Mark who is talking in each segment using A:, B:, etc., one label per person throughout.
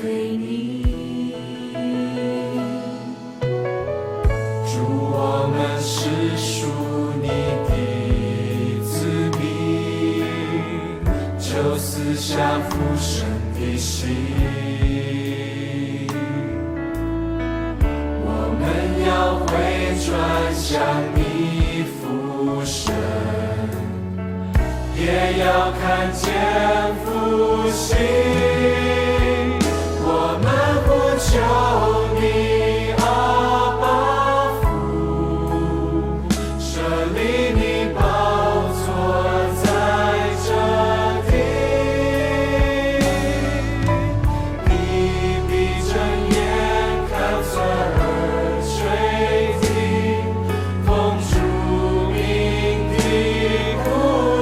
A: 随你。主，我们是属你的子民，就赐下父神的心。我们要回转向你父神，也要看见复兴。我们呼求你，阿爸父，设立你宝座在这地。你闭着眼看侧耳垂听，奉主名的呼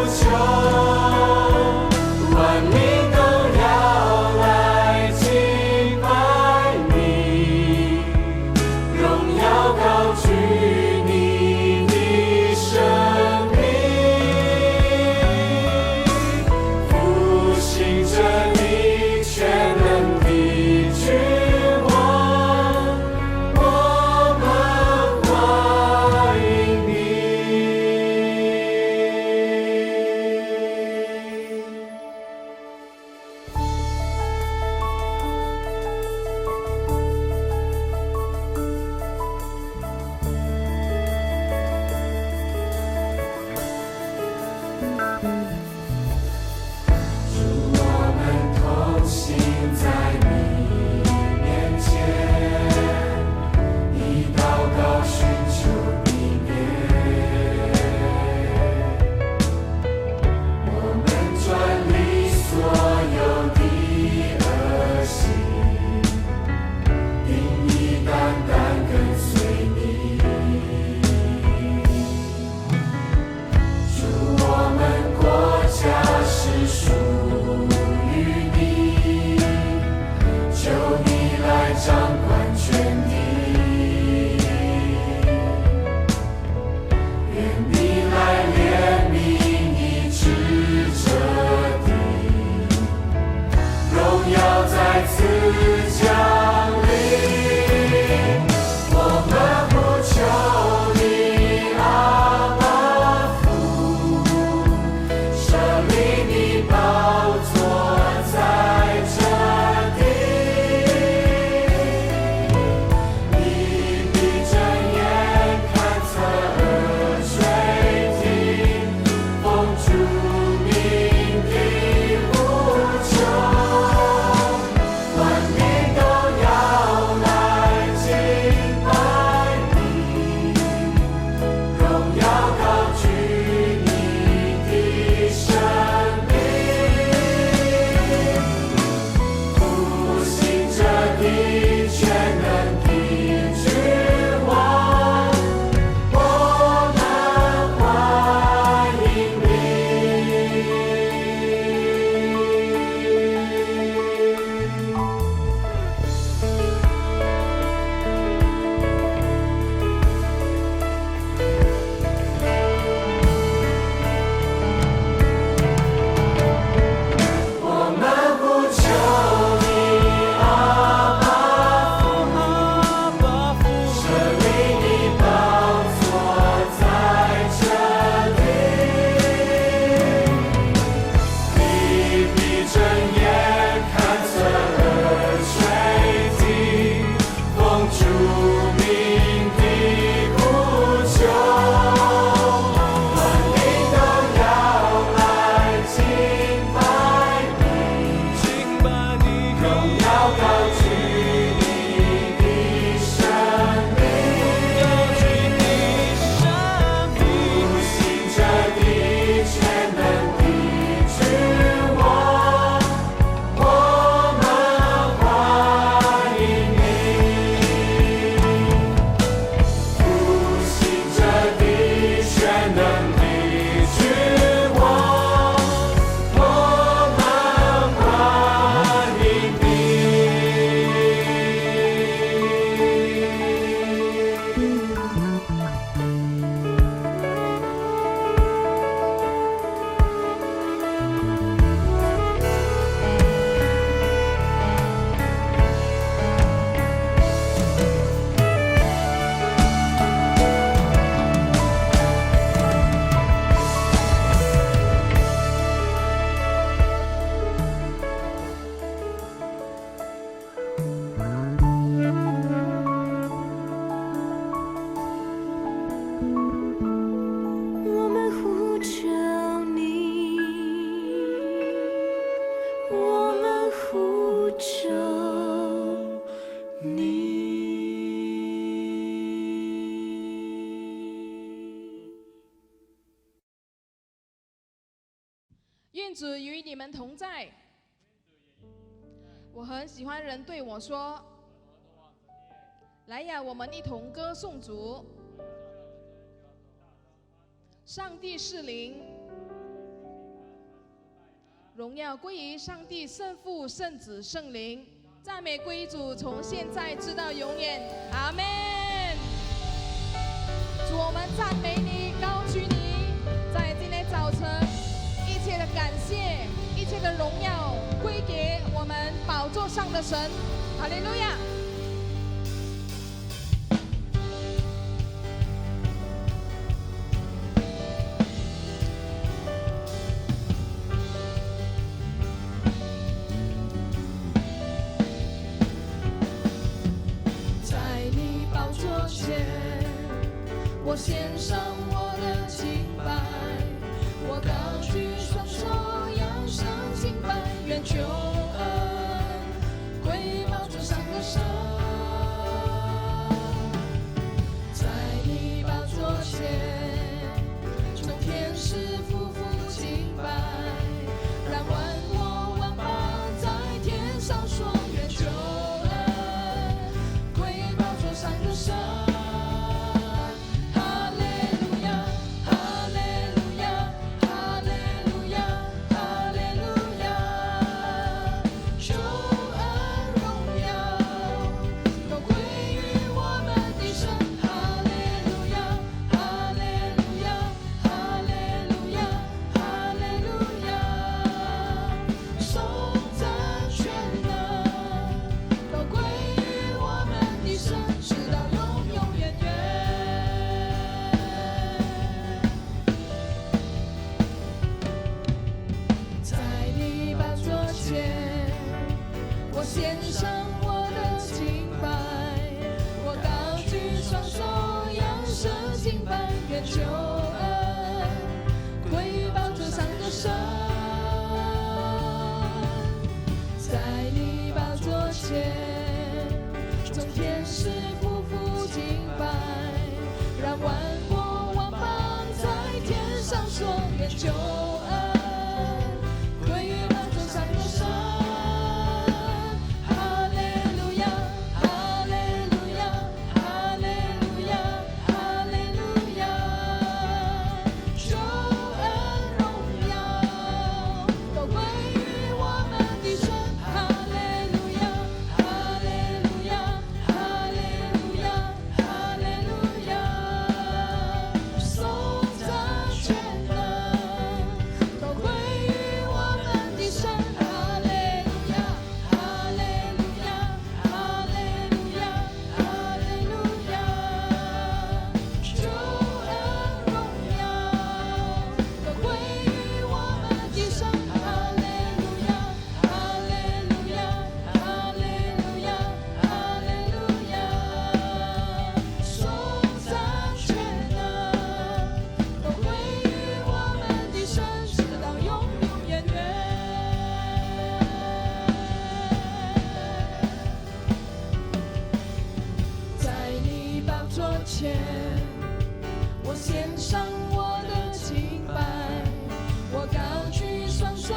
A: 求，万民都要求你。
B: 愿主与你们同在。我很喜欢人对我说：“来呀，我们一同歌颂主。”上帝是灵，荣耀归于上帝圣父、圣子、圣灵，赞美归于主，从现在直到永远。阿们。主，我们赞美你，高举你，在今天早晨，一切的感谢，一切的荣耀归给我们宝座上的神。哈利路亚。
C: 我献上我的敬拜，我高举双手，扬声敬拜，愿救恩归宝座上的神。在你宝座前，众天使匍匐敬拜，让万国万邦在天上说，愿救恩归宝座上的神。献上我的敬拜，我高举双手，扬声敬拜，愿救恩归宝座上的神。在你宝座前，众天使匍匐敬拜，让万国万邦在天上说，愿救恩归宝座上的神。我献上我的敬拜，我高举双手，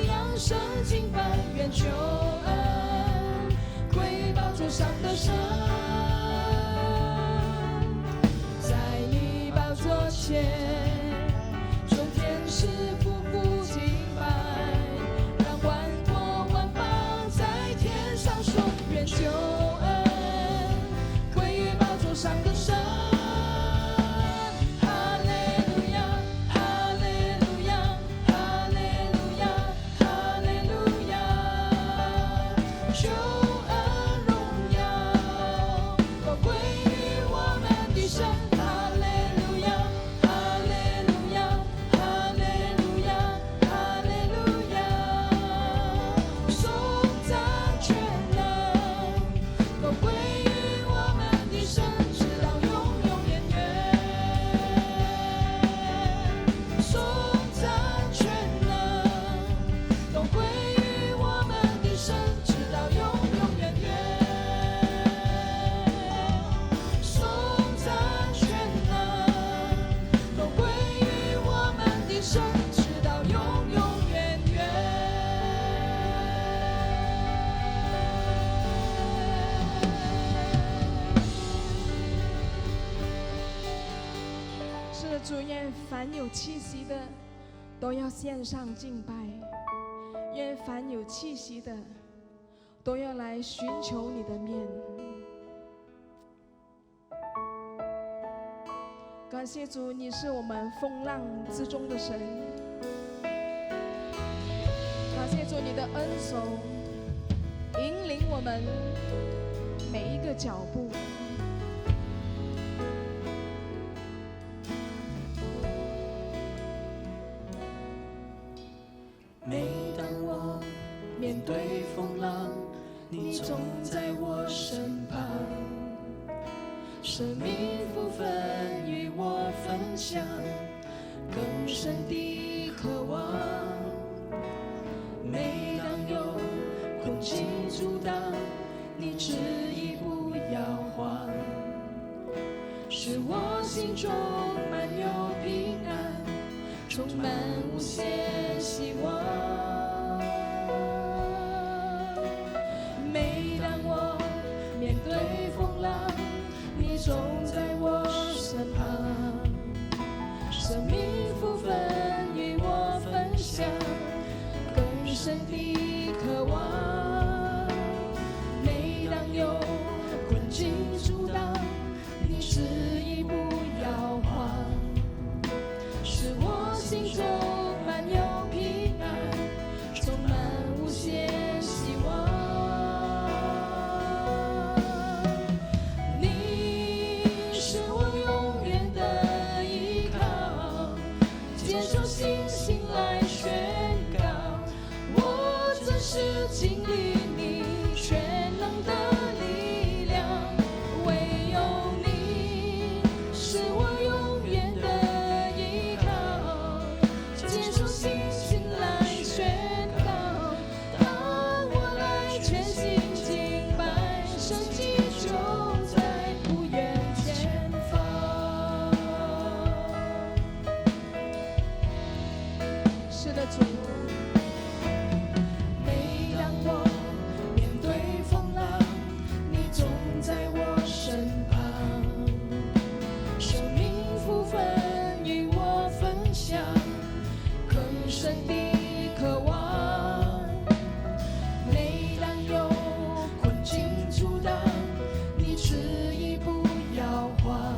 C: 扬声敬拜，愿救恩归宝座上的神。在你宝座前，众天使匍匐敬拜，让万国万邦在天上说，愿救恩归于宝座上的神。哈利
B: 的主，愿凡有气息的都要献上敬拜，愿凡有气息的都要来寻求你的面。感谢主，你是我们风浪之中的神。感谢主，你的恩手引领我们每一个脚步。
C: 每当我面对风浪，你总在我身旁，生命福分与我分享，更深的渴望。每当有困境阻挡，你执意不摇晃，使我心中满有平安，充满无限希望。每当我面对风浪，你总在我身旁，生命福分与我分享，更深的渴望。每当有困境阻挡，你执意不摇晃，使我心中满有平安，充满无限希望。你是我永远的依靠，接受信心来宣告，我真实经历你全能的力量，唯有你是我永远的依靠，接受信心来宣告，当我来全心敬拜，神迹就在不远前方。
B: 是的，主。
C: 每当我面对风浪，你总在我身旁，生命福分与我分享，更深的渴望。每当有困境阻挡，你执意不摇晃，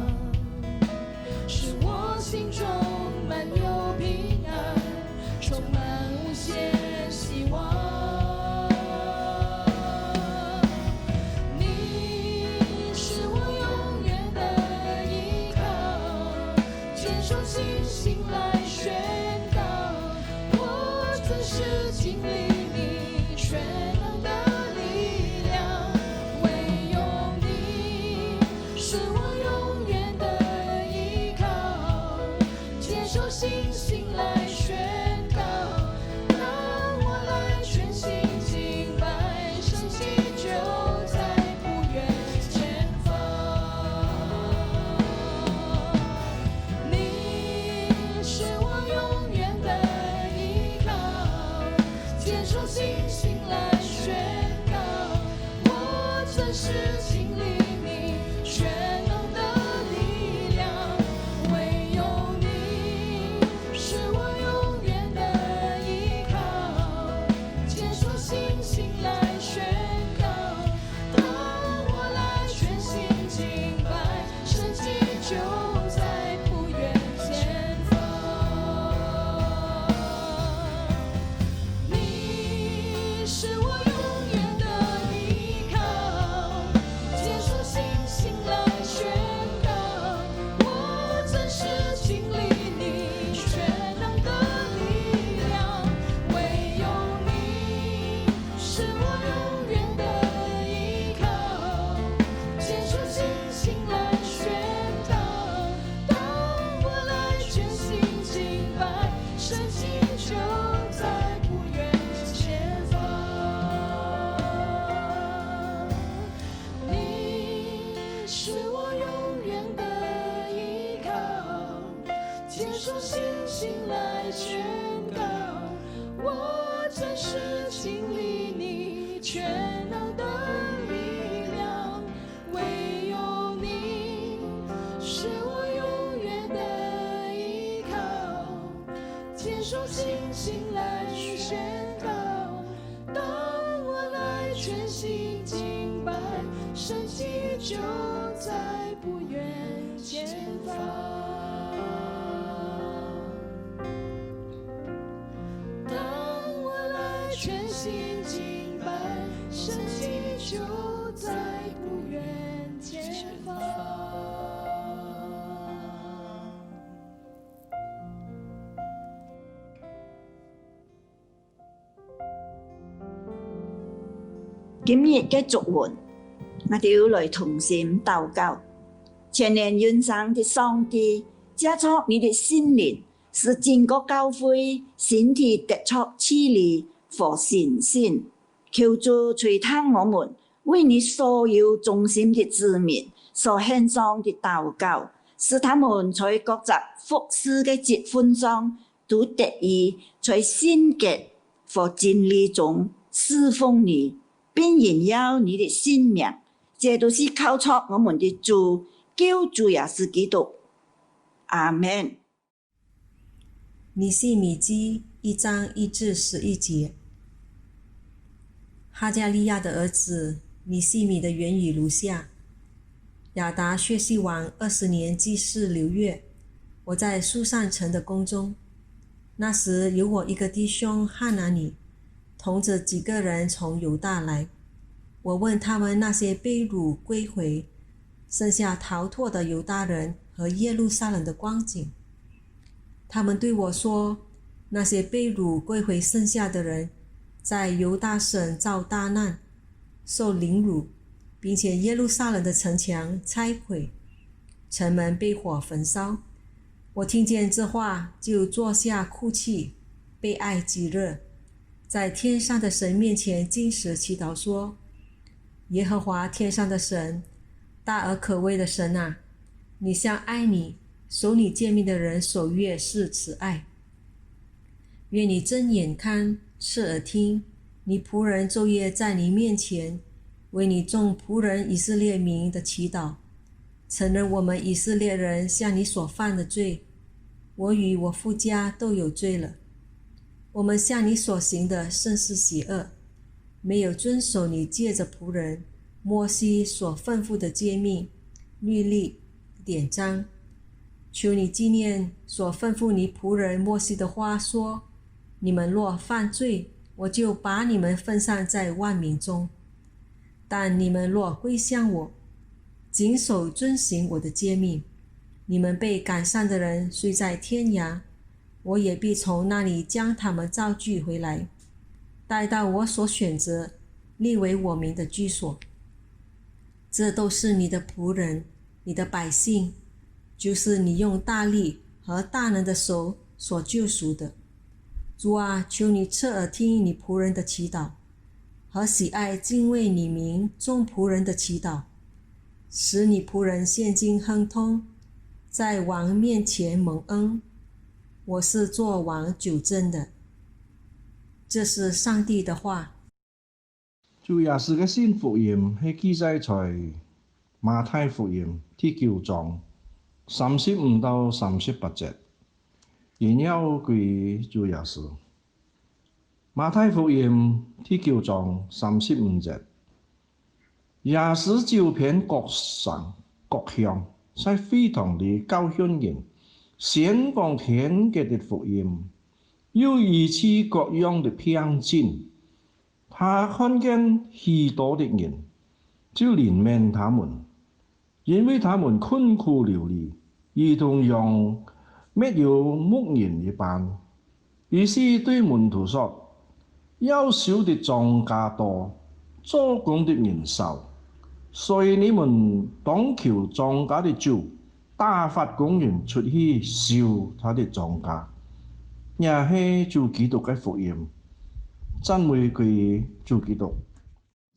C: 使我心中满有平安，充满无限希望。你是我永远的依靠，接受信心来宣告，我真实经历你全能的力量，唯有你是我永远的依靠，接受信心来宣告，当我来全心敬拜，神迹就在不远前方。你是我永远的依靠，接受信心来宣告，我真实经历你全能的力量，唯有你是我永远的依靠，接受信心来宣告，当我来全心敬拜，神迹就在不远前方。你是我永远的依靠，接受信心来宣告，我真实经历你全能的力量，唯有你是我永远的依靠，接受信心来宣告，当我来全心敬拜，神迹就在不远前方。你是我永远的依靠，接受信心来宣告，我真实经历你全能的力量，唯有你是我永远的神迹就在不远前方。当我来全心敬拜，神迹就在不远前方。
D: 今日嘅祝福，我哋要來同心禱告。全能永生的上帝，接觸你的心靈，使整個教會身體得着治理和信心。求主垂聽我們為你所有忠心的子民所獻上的禱告，使他們在各集服事嘅職份上都得以在聖潔和真理中侍奉你，並榮耀你的聖名。這都是靠着我們的主救主耶穌基督。阿們。
E: 尼希米記1章1至11節。哈加利亞的兒子尼希米的言語如下：亞達薛西王20年祭司6月，我在書珊城的宮中，那時有我一個弟兄哈拿尼，同着幾個人從猶大來。我問他們那些被擄歸回、剩下逃脫的猶大人和耶路撒冷的光景。他們對我說，那些被擄歸回剩下的人，在猶大省遭大難，受凌辱，並且耶路撒冷的城牆拆毀，城門被火焚燒。我聽見這話，就坐下哭泣，悲哀極熱，在天上的神面前禁食祈禱說：耶和華天上的神，大而可畏的神啊，你向愛你、守你誡命的人所悅是慈愛。願你睜眼看，側耳聽，你僕人晝夜在你面前，為你眾僕人以色列民的祈禱，承認我們以色列人向你所犯的罪，我與我父家都有罪了。我們向你所行的甚是邪惡，沒有遵守你借着僕人摩西所吩咐的誡命、律例、典章。求你紀念所吩咐你僕人摩西的話，說：你們若犯罪，我就把你們分散在萬民中。但你們若歸向我，謹守遵行我的誡命，你們被趕散的人雖在天涯，我也必從那裡將他們召聚回來，帶到我所選擇立為我名的居所。這都是你的僕人，你的百姓，就是你用大力和大能的手所救贖的。主啊，求你側耳聽你僕人的祈禱，和喜愛敬畏你名眾僕人的祈禱，使你僕人現今亨通，在王面前蒙恩。我是做王久正的。這是上帝的話。
F: 主耶穌嘅新福音係記載在馬太福音第9章35到38節，然後歸主耶穌。馬太福音第9章35節，耶穌照遍各省各鄉，在會堂裡教訓人，宣講天國的福音，又醫治各樣的病症。他看見許多的人，就憐憫他們，因為他們困苦流離，如同羊沒有牧人一般。於是對門徒說：要收的莊稼多，做工的人少，所以你們當求莊稼的主打發工人出去收他的莊稼。也是主基督嘅福音。讚美歸主基督。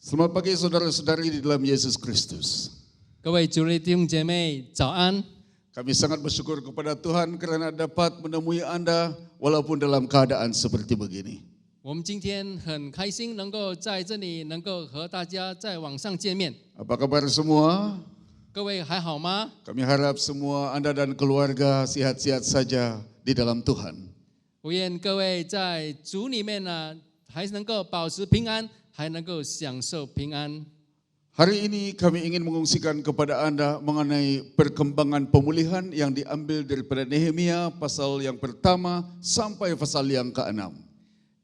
G: Selamat pagi saudara-saudari di dalam Yesus Kristus.
H: 各位主内弟兄姐妹，早安！
G: Kami sangat bersyukur kepada Tuhan karena dapat menemui Anda walaupun dalam keadaan seperti begini.
H: 我们今天很开心能够在这里能够和大家在网上见面。
G: Apa kabar semua?
H: 各位还好吗？
G: Kami harap semua Anda dan keluarga sehat-sehat saja di dalam Tuhan.
H: 我愿各位在主里面呢，还能够保持平安，还能够享受平安。
G: Hari ini kami ingin mengungsikan kepada anda mengenai perkembangan pemulihan yang diambil daripada Nehemia pasal yang pertama sampai pasal yang ke-6.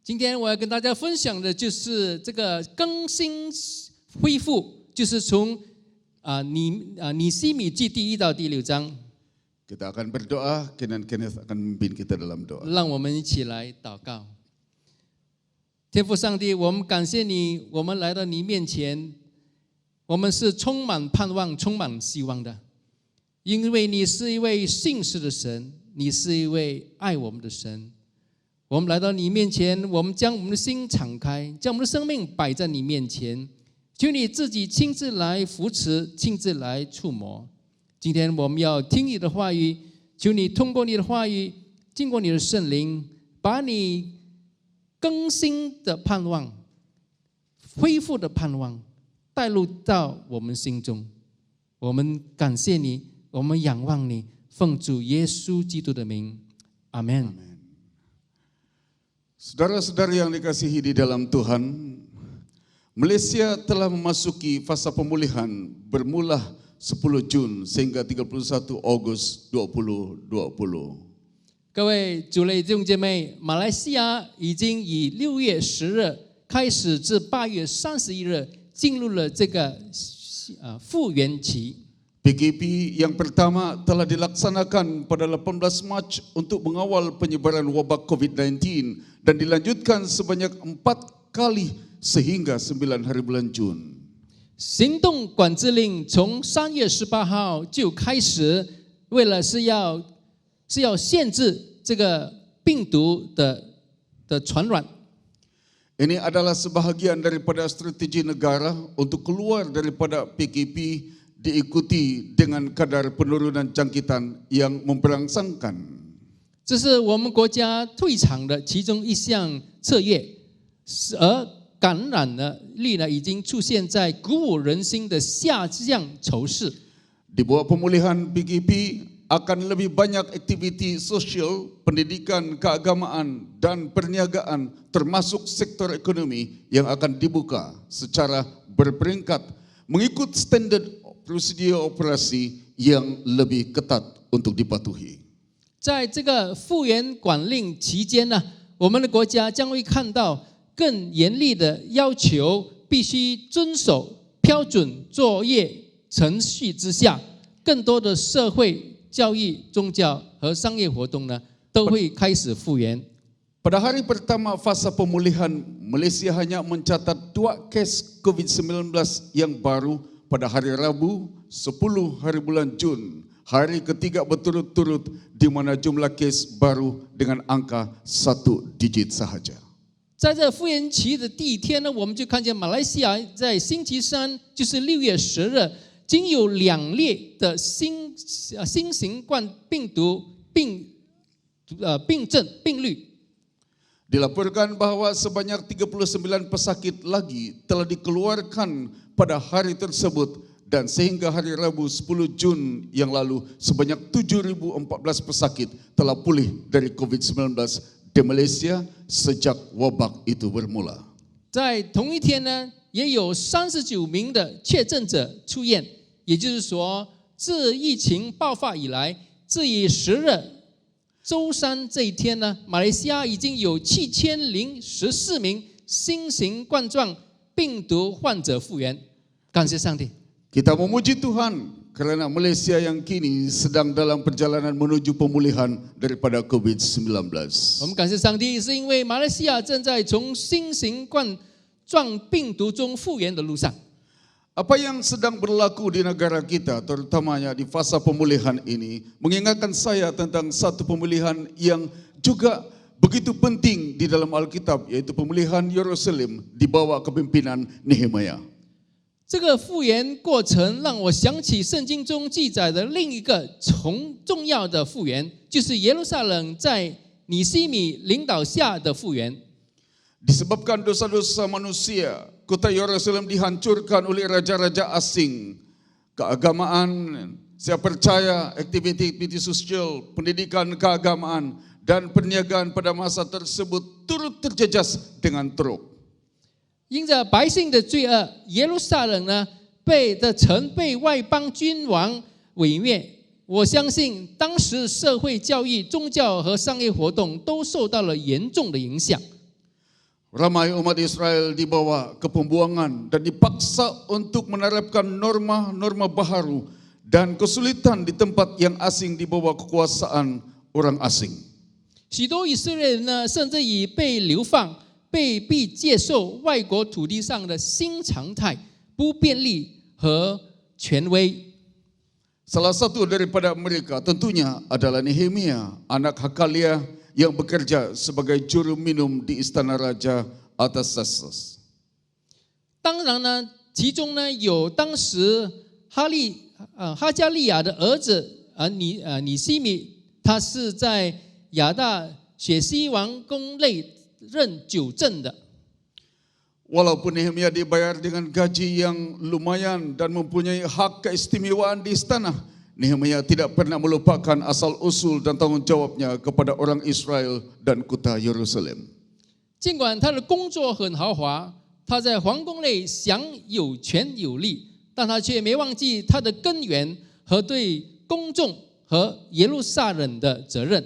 H: 今天我要跟大家分享的就是这个更新恢复，就是从尼希米记第1到第6章。
G: Kita akan berdoa, Kenneth akan memimpin kita dalam doa.
H: 让我们一起来祷告。天父上帝，我们感谢你，我们来到你面前，我们是充满盼望、充满希望的，因为你是一位信实的神，你是一位爱我们的神。我们来到你面前，我们将我们的心敞开，将我们的生命摆在你面前，求你自己亲自来扶持，亲自来触摸。今天我们要听你的话语，求你通过你的话语，经过你的圣灵，把你更新的盼望、恢复的盼望带入到我们心中。我们感谢你，我们仰望你，奉主耶稣基督的名，阿门。
G: Saudara-saudara yang dikasihi di dalam Tuhan, Malaysia telah memasuki fasa pemulihan bermula 10 Jun sehingga 31 Ogos 2020.
H: 各位主内弟兄姐妹，马来西亚已经以6月10日开始至8月31日进入了这个复原期。
G: PKP yang pertama telah dilaksanakan pada 18 Mac untuk mengawal penyebaran wabak COVID-19 dan dilanjutkan sebanyak 4 kali sehingga 9 hari bulan Jun.
H: 行动管制令从3月18号就开始，为了是要限制这个病毒的传染。
G: Ini adalah sebahagian daripada strategi negara untuk keluar daripada PKP diikuti dengan kadar penurunan jangkitan yang memberangsangkan.
H: 这是我们国家退场的其中一项策略，而感染的率呢，已经出现在鼓舞人心的下降趋势。
G: Di bawah pemulihan PKP akan lebih banyak aktiviti sosial, pendidikan, keagamaan, dan perniagaan termasuk sektor ekonomi yang akan dibuka secara berperingkat mengikut standar prosedur operasi yang lebih ketat untuk dipatuhi.
H: 在这个复原管令期间呢，我们的国家将会看到更严厉的要求，必须遵守标准作业程序之下，更多的社会、教育、宗教和商业活动呢，都会开始复原。
G: Pada hari pertama fasa pemulihan, Malaysia hanya mencatat 2 kes COVID-19 yang baru pada hari Rabu 10 hari bulan Jun, hari ketiga berturut-turut di mana jumlah kes baru dengan angka 1 digit sahaja.
H: 在这复原期的第一天呢，我们就看见马来西亚在星期3，就是6月10日，仅有2例的新型冠病毒病例。
G: Dilaporkan bahawa sebanyak 39 pesakit lagi telah dikeluarkan pada hari tersebut dan sehingga hari Rabu 10 Jun yang lalu sebanyak 7.014 pesakit telah pulih dari COVID-19 di Malaysia sejak wabak itu bermula.
H: 在同一天呢，也有39名的确诊者出院，也就是说，自疫情爆发以来，至于10日周三这一天呢，马来西亚已经有7014名新型冠状病毒患者复原，感谢上帝。
G: Kita memuji Tuhan kerana Malaysia yang kini sedang dalam perjalanan menuju pemulihan daripada COVID-19.
H: 我们感谢上帝，是因为马来西亚正在从新型冠状病毒中复原的路上。
G: Apa yang sedang berlaku di negara kita, terutamanya di fasa pemulihan ini, mengingatkan saya tentang satu pemulihan yang juga begitu penting di dalam Alkitab, yaitu pemulihan Yerusalem di bawah kepimpinan Nehemia.
H: 这个复原过程让我想起圣经中记载的另一个重要的复原，就是耶路撒冷在尼希米领导下的复原。
G: Disebabkan dosa-dosa manusia, kota Yerusalem dihancurkan oleh raja-raja asing. Keagamaan, saya percaya aktiviti-aktiviti sosial, pendidikan keagamaan, dan perniagaan pada masa tersebut turut terjejas dengan teruk.
H: 因着百姓的罪恶，耶路撒冷呢城被外邦君王毁灭。我相信当时社会教育、宗教和商业活动都受到了严重的影响。
G: Ramai umat Israel dibawa ke pembuangan dan dipaksa untuk menerapkan norma-norma baharu dan kesulitan di tempat yang asing di bawah kekuasaan orang asing.
H: 许多以色列人呢，甚至已被流放，被逼接受外国土地上的新常态、不便利和权威。
G: Salah satu daripada mereka tentunya adalah Nehemia, anak Hakaliah yang bekerja sebagai juru minum di istana raja Artaxerxes.
H: 当然呢，其中呢有当时哈加利亚的儿子尼西米，他是在亚大血西王宫内任酒政的。
G: Walaupun Nehemia dibayar dengan gaji yang lumayan dan mempunyai hak keistimewaan di istana, Nehemia tidak pernah melupakan asal-usul dan tanggung jawabnya kepada orang Israel dan kota Yerusalem.
H: 尽管他的工作很豪华，他在皇宫内享有权有利，但他却没忘记他的根源和对公众和耶路撒冷的责任。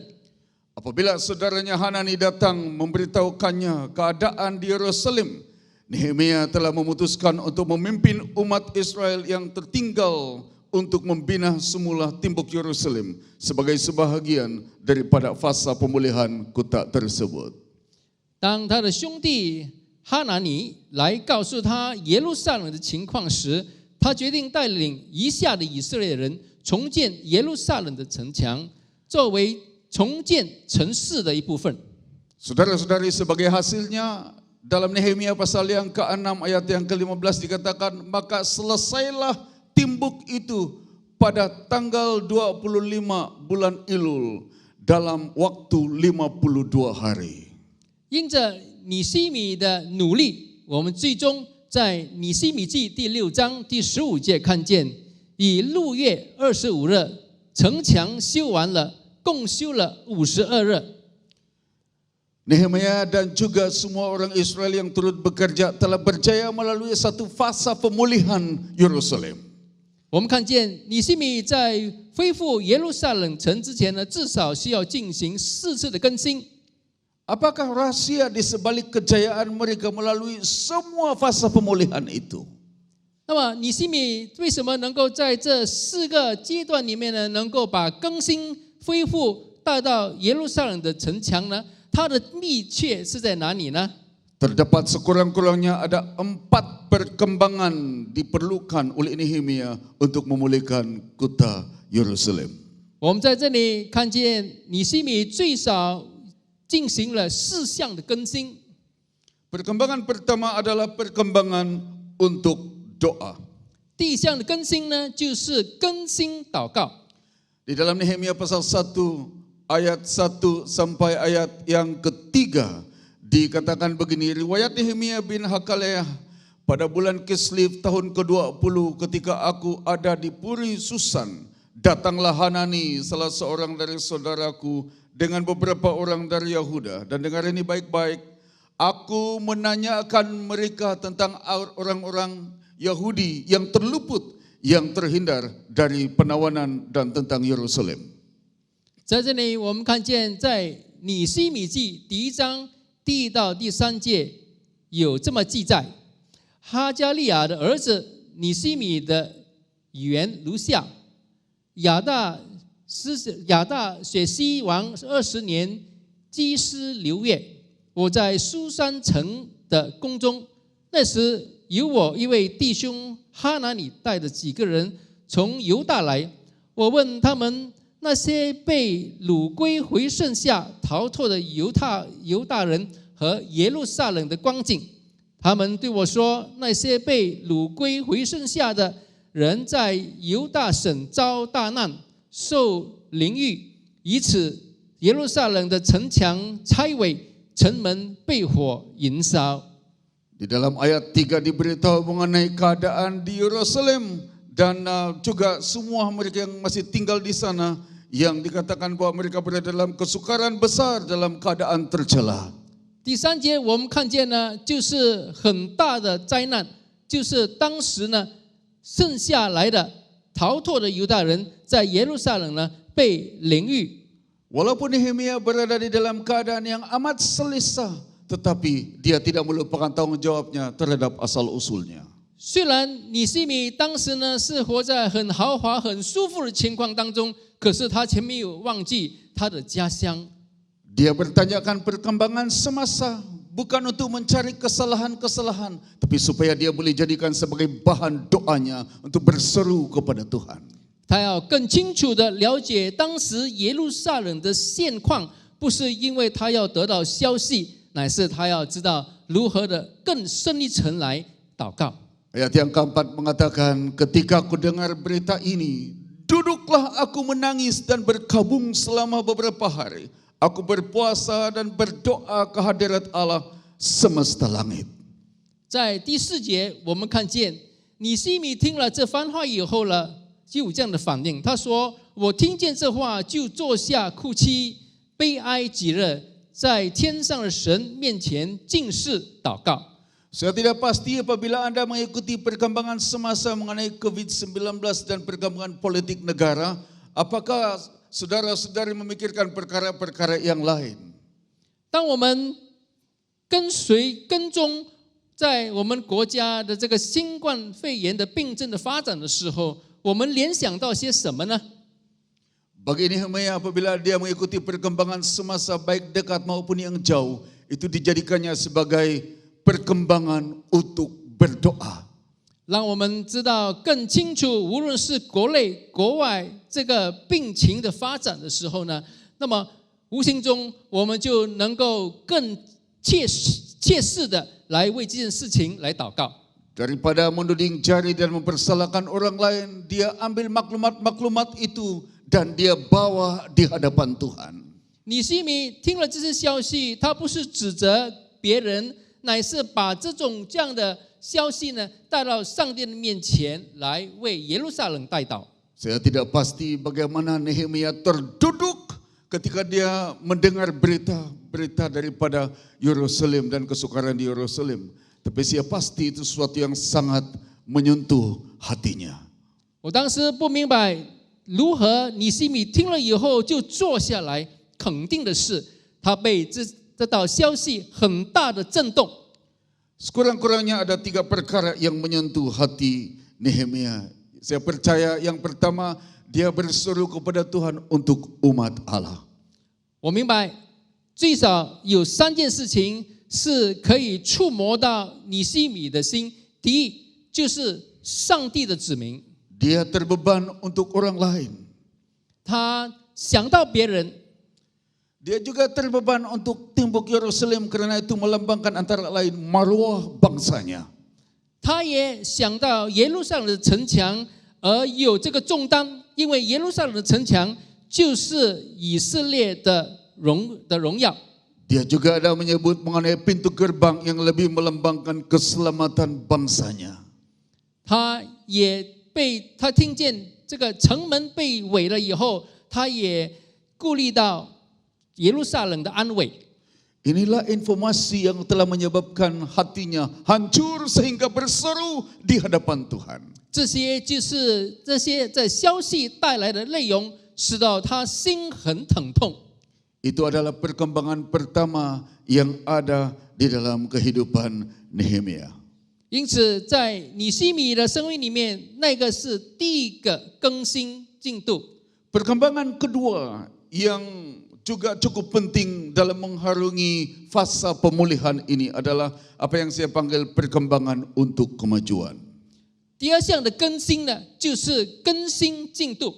G: Apabila saudaranya Hanani datang memberitahukannya keadaan di Yerusalem, Nehemia telah memutuskan untuk memimpin umat Israel yang tertinggal untuk membina semula timbuk Yerusalem sebagai sebahagian daripada fasa pemulihan kota tersebut.
H: 当他的兄弟哈拿尼来告诉他耶路撒冷的情况时，他决定带领余下的以色列人重建耶路撒冷的城墙，作为重建城市的一部分。
G: Saudara-saudari, sebagai hasilnya dalam Nehemia pasal yang ke-6 ayat yang ke-15 dikatakan, maka selesailah timbuk itu pada tanggal 25 bulan Elul dalam waktu 52 hari.
H: 因着尼西米的努力，我们最终在尼西米记第6章第15节看见，以6月25日城墙修完了，共修了52日。
G: Nehemia dan juga semua orang Israel yang turut bekerja telah berjaya melalui satu fasa pemulihan Yerusalem.
H: 我们看见尼西米在恢复耶路撒冷城之前呢，至少需要进行4次的更新。
G: Apakah rahasia di sebalik kejayaan mereka melalui semua fasa pemulihan itu?
H: 那么尼西米为什么能够在这4个阶段里面呢，能够把更新恢复带到耶路撒冷的城墙呢？它的秘诀是在哪里呢？
G: Terdapat sekurang-kurangnya ada 4 perkembangan diperlukan oleh Nehemia untuk memulihkan kota Yerusalem.
H: 我们在这里看见尼西米最少进行了4项的更新。
G: Perkembangan pertama adalah perkembangan untuk doa.
H: 第一项的更新呢，就是更新祷告。
G: Di dalam Nehemia pasal 1 ayat 1 sampai ayat yang ketiga dikatakan begini, riwayat Nehemia bin Hakaliah pada bulan Kislev tahun ke-20 ketika aku ada di Puri Susan, datanglah Hanani salah seorang dari saudaraku dengan beberapa orang dari Yahuda, dan dengar ini baik-baik, aku menanyakan mereka tentang orang-orang Yahudi yang terluput, yang terhindar dari penawanan dan tentang Yerusalem.
H: 在这里，我们看见在尼西米记第1章第1到第3节有这么记载：哈加利亚的儿子尼西米的语言如下：亚大血西王20年基司6月，我在苏珊城的宫中，那时有我一位弟兄哈拿尼带着几个人从犹大来，我问他们。 那些被掳归回剩下逃脱的犹大人和耶路撒冷的光景，他们对我说：那些被掳归回剩下的人在犹大省遭大难，受凌辱，以此耶路撒冷的城墙拆毁，城门被火焚烧。
G: Di dalam ayat 3 diberitahu mengenai keadaan di Yerusalem dan juga semua mereka yang masih tinggal di sana, yang dikatakan bahwa mereka berada dalam kesukaran besar dalam keadaan tercela.
H: 第3节我们看见呢，就是很大的灾难，就是当时呢，剩下来的逃脱的犹大人在耶路撒冷呢被凌辱。
G: Walaupun Nehemia berada di dalam keadaan yang amat selesa, tetapi dia tidak melupakan tanggung jawabnya terhadap asal-usulnya.
H: 虽然尼西米当时呢是活在很豪华、很舒服的情况当中，可是他却没有忘记他的家乡。
G: Dia bertanyakan perkembangan semasa, bukan untuk mencari kesalahan-kesalahan, tapi supaya dia boleh jadikan sebagai bahan doanya untuk berseru kepada Tuhan.
H: 他要更清楚的了解当时耶路撒冷的现况，不是因为他要得到消息，乃是他要知道如何的更深一层来祷告。
G: Ayat yang keempat mengatakan, ketika aku dengar berita ini, duduklah aku menangis dan berkabung selama beberapa hari. Aku berpuasa dan berdoa ke hadirat Allah semesta langit.
H: 在第4节，我们看见尼西米听了这番话以后呢，就有这样的反应。他说：“我听见这话，就坐下哭泣，悲哀极热，在天上的神面前尽是祷告。”
G: Saya tidak pasti apabila Anda mengikuti perkembangan semasa mengenai COVID-19 dan perkembangan politik negara, apakah saudara-saudari memikirkan perkara-perkara yang lain?
H: 当我们跟踪在我们国家的这个新冠肺炎的病症的发展的时候，我们联想到些什么呢？
G: Bagi Nehemia apabila dia mengikuti perkembangan semasa baik dekat maupun yang jauh, itu dijadikannya sebagai perkembangan untuk berdoa.
H: 让我们知道更清楚，无论是国内国外这个病情的发展的时候呢，那么无形中我们就能够更切实的来为这件事情来祷告。
G: Daripada menuding jari dan mempersalahkan orang lain, dia ambil maklumat-maklumat itu dan dia bawa di hadapan Tuhan.
H: 尼西米听了这些消息，他不是指责别人，乃是把这样的消息呢带到上帝的面前来为耶路撒冷代祷。
G: Saya tidak pasti bagaimana Nehemia terduduk ketika dia mendengar berita daripada Yerusalem dan kesukaran di Yerusalem. Tapi saya pasti itu sesuatu yang sangat menyentuh hatinya.
H: 我当时不明白如何尼西米听了以后就坐下来，肯定的是他被这道消息很大的震动。
G: Sekurang-kurangnya ada 3 perkara yang menyentuh hati Nehemia. Saya percaya yang pertama, dia berseru kepada Tuhan untuk umat Allah.
H: 我明白最少有3件事情是可以触摸到尼西米的心。第一，就是上帝的子民，
G: Dia terbeban untuk orang lain.
H: 他想到别人，
G: Dia juga terbeban untuk tembok Yerusalem karena itu melambangkan antara lain marwah bangsanya.
H: 他也想到耶路撒冷的城墙，而有这个重担，因为耶路撒冷的城墙就是以色列的荣耀。
G: Dia juga ada menyebut mengenai pintu gerbang yang lebih melambangkan keselamatan bangsanya.
H: 他听见这个城门被毁了以后，他也顾虑到耶路撒冷的安危。
G: Inilah informasi yang telah menyebabkan hatinya hancur sehingga berseru di hadapan Tuhan.
H: 这些在消息带来的内容，使到他心很疼痛。
G: Itu adalah perkembangan pertama yang ada di dalam kehidupan Nehemia.
H: 因此，在尼西米的生命里面，那个是第一个更新进度。
G: Perkembangan kedua yang juga cukup penting dalam mengharungi fasa pemulihan ini adalah apa yang saya panggil perkembangan untuk kemajuan.
H: 第二项的更新呢，就是更新进度。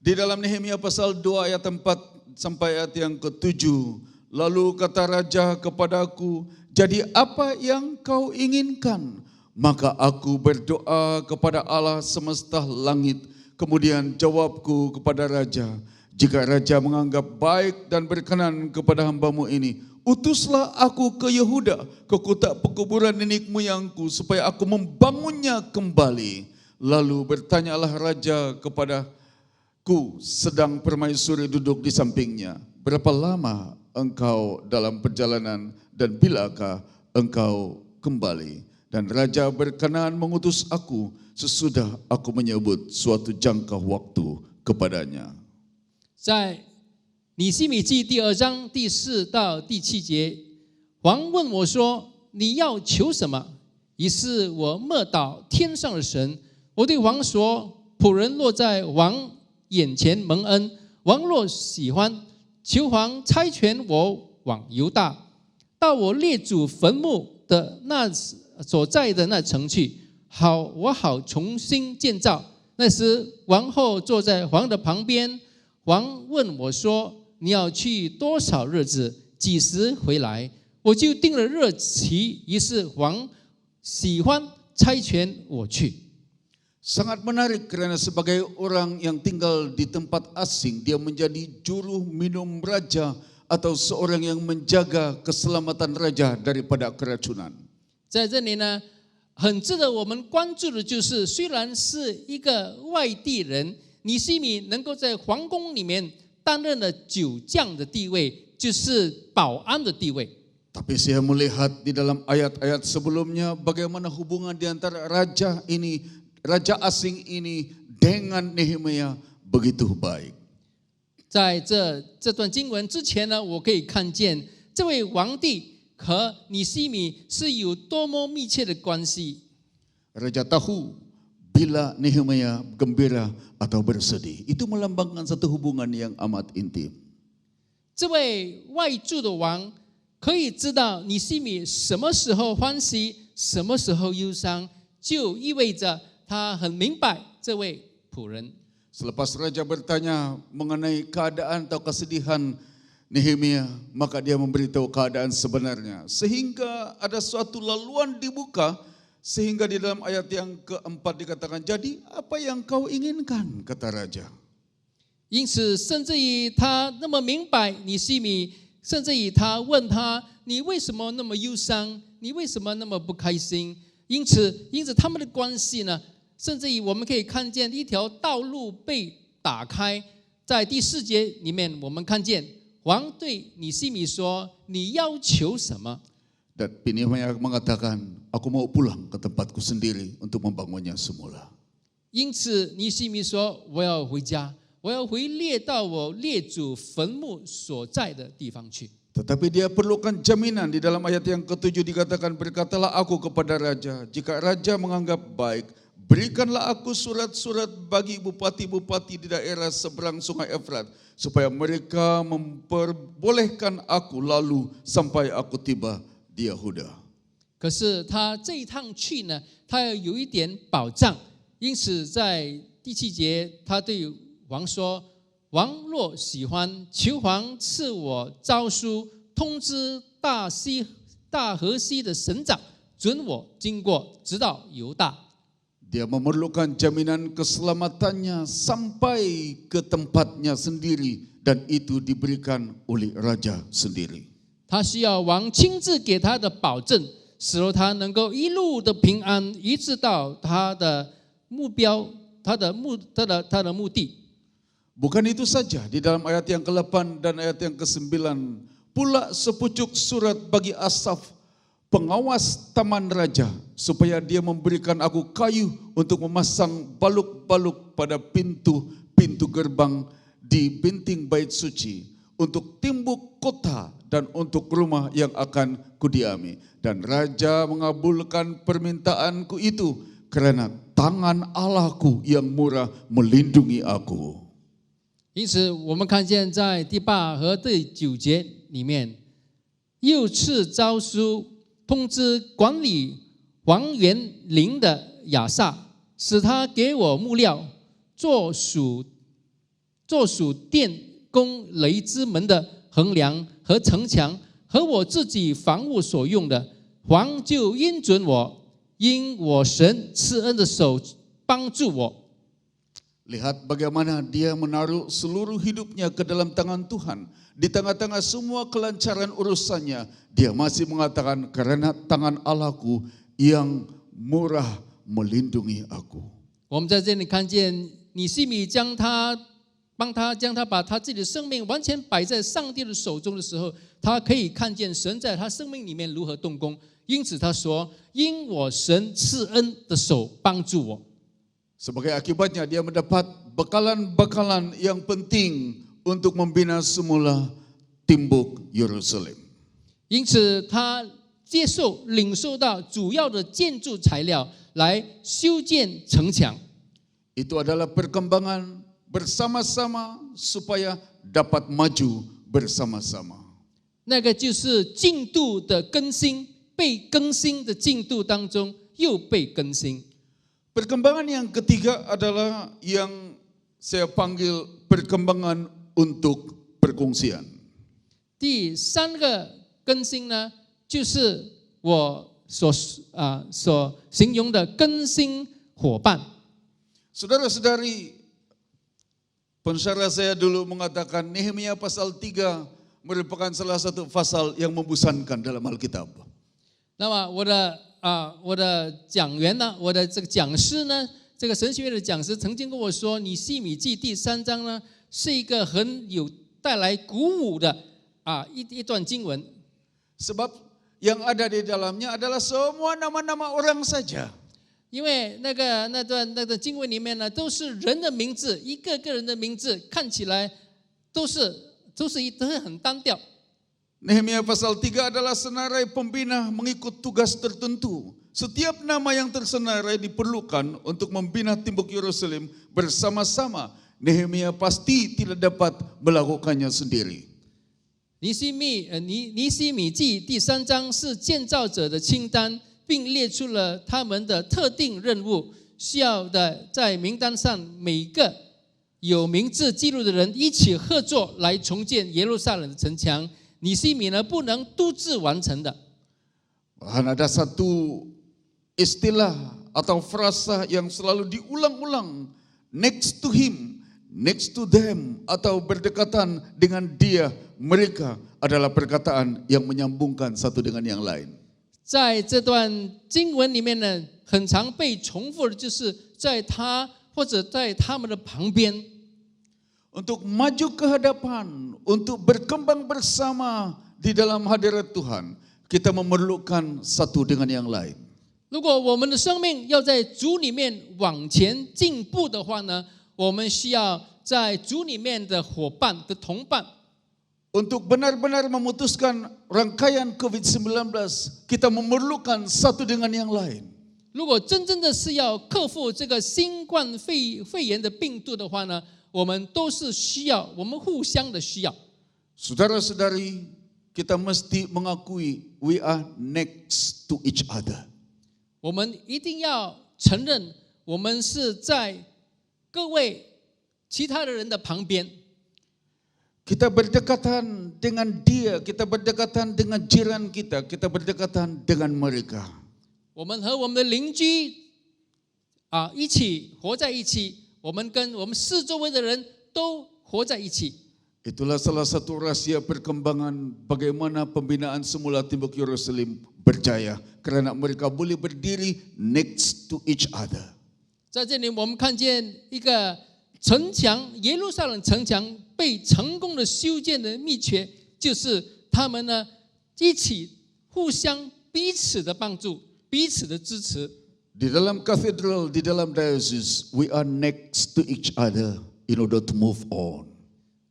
G: Di dalam Nehemia pasal 2 ayat 4 sampai ayat yang ke-7, lalu kata raja kepadaku, jadi apa yang kau inginkan? Maka aku berdoa kepada Allah semesta langit. Kemudian jawabku kepada raja, jika raja menganggap baik dan berkenan kepada hambamu ini, utuslah aku ke Yehuda, ke kota pekuburan nenek moyangku, supaya aku membangunnya kembali. Lalu bertanyalah raja kepadaku, sedang permaisuri duduk di sampingnya, berapa lama engkau dalam perjalanan dan bilakah engkau kembali? Dan Raja berkenan mengutus aku sesudah aku menyebut suatu jangka waktu kepadanya.
H: 在尼希米记第2章第4到第7节，王问我说：“你要求什么？”于是我默祷天上的神，我对王说：“仆人落在王眼前蒙恩，王若喜欢，求王差遣我往犹大，到我列祖坟墓的那所在的那城去，我好重新建造。”那时王后坐在王的旁边，王问我说：“你要去多少日子？几时回来？”我就定了日期，于是王喜欢差遣我去。
G: Sangat menarik kerana sebagai orang yang tinggal di tempat asing, dia menjadi juru minum raja atau seorang yang menjaga keselamatan raja daripada keracunan.
H: 在这里呢，很值得我们关注的就是，虽然是一个外地人，尼希米能够在皇宫里面担任了酒匠的地位，就是保安的地位。
G: Tapi saya melihat di dalam ayat-ayat sebelumnya bagaimana hubungan di antara raja ini, raja asing ini dengan Nehemia begitu baik.
H: 在这段经文之前呢，我可以看见这位皇帝和尼希米是有多么密切的关系。
G: Raja tahu bila Nehemia gembira atau bersedih. Itu melambangkan satu hubungan yang amat intim.
H: 这位外住的王可以知道尼希米什么时候欢喜，什么时候忧伤，就意味着他很明白这位仆人。
G: Selepas raja bertanya mengenai keadaan atau kesedihan Nehemia, maka dia memberitahu keadaan sebenarnya. Sehingga ada suatu laluan dibuka, sehingga di dalam ayat yang keempat dikatakan, jadi apa yang kau inginkan, kata raja.
H: 因此，甚至于他那么明白尼希米，甚至于他问他：“你为什么那么忧伤？你为什么那么不开心？”因此他们的关系呢，甚至于我们可以看见一条道路被打开。在第4节里面，我们看见王对尼希米说：“你要求什么？”
G: Dan Nehemia mengatakan, aku mau pulang ke tempatku sendiri untuk membangunnya semula.
H: 因此，尼希米说：“我要回家。” 我要回列到我列祖坟墓所在的地方去。
G: Tetapi dia perlukan jaminan. Di dalam ayat yang ke-7 dikatakan, berkatalah aku kepada raja, jika raja menganggap baik, berikanlah aku surat-surat bagi bupati-bupati di daerah seberang sungai Efrat, supaya mereka memperbolehkan aku lalu sampai aku tiba di Yehuda.
H: 可是他这一趟去呢，他要有一点保障，因此在第7节，他对 王说：“王若喜欢，求王赐我诏书，通知大河西的省长，准我经过，直到犹大。”
G: Dia memerlukan jaminan keselamatannya sampai ke tempatnya sendiri, dan itu diberikan oleh raja sendiri.
H: 他需要王亲自给他的保证，使得他能够一路的平安，一直到他的目标，他的目的。
G: Bukan itu saja, di dalam ayat yang ke-8 dan ayat yang ke-9, pula sepucuk surat bagi Asaf, pengawas taman raja, supaya dia memberikan aku kayu untuk memasang baluk-baluk pada pintu gerbang di binting bait suci, untuk timbuk kota dan untuk rumah yang akan kudiami. Dan raja mengabulkan permintaanku itu, kerana tangan Allahku yang murah melindungi aku.
H: 因此，我们看见在第8和第9节里面，又赐诏书通知管理王园林的亚萨，使他给我木料，做属殿宫雷之门的横梁和城墙，和我自己房屋所用的。王就应准我，因我神赐恩的手帮助我。
G: Lihat bagaimana dia menaruh seluruh hidupnya ke dalam tangan Tuhan. Di tengah-tengah semua kelancaran urusannya, dia masih mengatakan, karena tangan Allahku yang murah melindungi aku.
H: 我们在这里看见尼希米将他把他自己的生命完全摆在上帝的手中的时候，他可以看见神在他生命里面如何动工，因此他说：“因我神赐恩的手帮助我。”
G: Sebagai akibatnya dia mendapat bekalan-bekalan yang penting untuk membina semula timbuk Yerusalem.
H: 因此他领受到主要的建筑材料来修建城墙。
G: Itu adalah perkembangan bersama-sama supaya dapat maju bersama-sama.
H: 那个就是进度的更新，被更新的进度当中又被更新。
G: Perkembangan yang ketiga adalah yang saya panggil perkembangan untuk perkongsian.
H: 第三个更新呢，就是我所形容的更新伙伴。
G: Saudara-saudari, pensyarah saya dulu mengatakan Nehemia pasal 3 merupakan salah satu pasal yang membosankan dalam Alkitab.
H: 那么我的讲员呢，我的这个讲师呢，这个神学院的讲师曾经跟我说，尼希米记第3章呢，是一个很有带来鼓舞的一段经文。
G: Sebab yang ada di dalamnya adalah semua nama-nama orang saja.
H: 因为那段经文里面呢，都是人的名字，一个个人的名字，看起来都是很单调。
G: Nehemia pasal 3 adalah senarai pembina mengikut tugas tertentu. Setiap nama yang tersenarai diperlukan untuk membina timbuk Yerusalem bersama-sama. Nehemia pasti tidak dapat melakukannya sendiri.
H: 尼希米记第3章是建造者的清单，并列出了他们的特定任务，需要的在名单上每个有名字记录的人一起合作来重建耶路撒冷的城墙。尼希米呢不能独自完成的。
G: Bahkan ada satu istilah atau frasa yang selalu diulang-ulang. Next to him, next to them, atau berdekatan dengan dia, mereka adalah perkataan yang menyambungkan satu dengan yang lain.
H: 在这段经文里面呢，很常被重复的就是在他或者在他们的旁边。
G: Untuk maju ke hadapan, untuk berkembang bersama di dalam hadirat Tuhan, kita memerlukan satu dengan yang lain.
H: 如果我们的生命要在主里面往前进步的话呢，我们需要在主里面的伙伴的同伴。
G: Untuk benar-benar memutuskan rangkaian COVID-19, kita memerlukan satu dengan yang lain.
H: 如果真正的是要克服这个新冠肺炎的病毒的话呢，我们都是需要，我们互相的需要。
G: Saudara-saudari, kita mesti mengakui we are next to each other.
H: 我们一定要承认，我们是在各位其他的人的旁边。
G: Kita berdekatan dengan dia, kita berdekatan dengan jiran kita, kita berdekatan dengan mereka.
H: 我们和我们的邻居一起活在一起，我们跟我们四周围的人都活在一起。
G: Itulah salah satu rahasia perkembangan bagaimana pembinaan semula timbuk Yerusalem berjaya, karena mereka boleh berdiri next to each other.
H: 在这里，我们看见一个城墙，耶路撒冷城墙被成功的修建的秘诀，就是他们呢一起互相彼此的帮助，彼此的支持。
G: Di dalam katedral, di dalam diocese, we are next to each other in order to move on.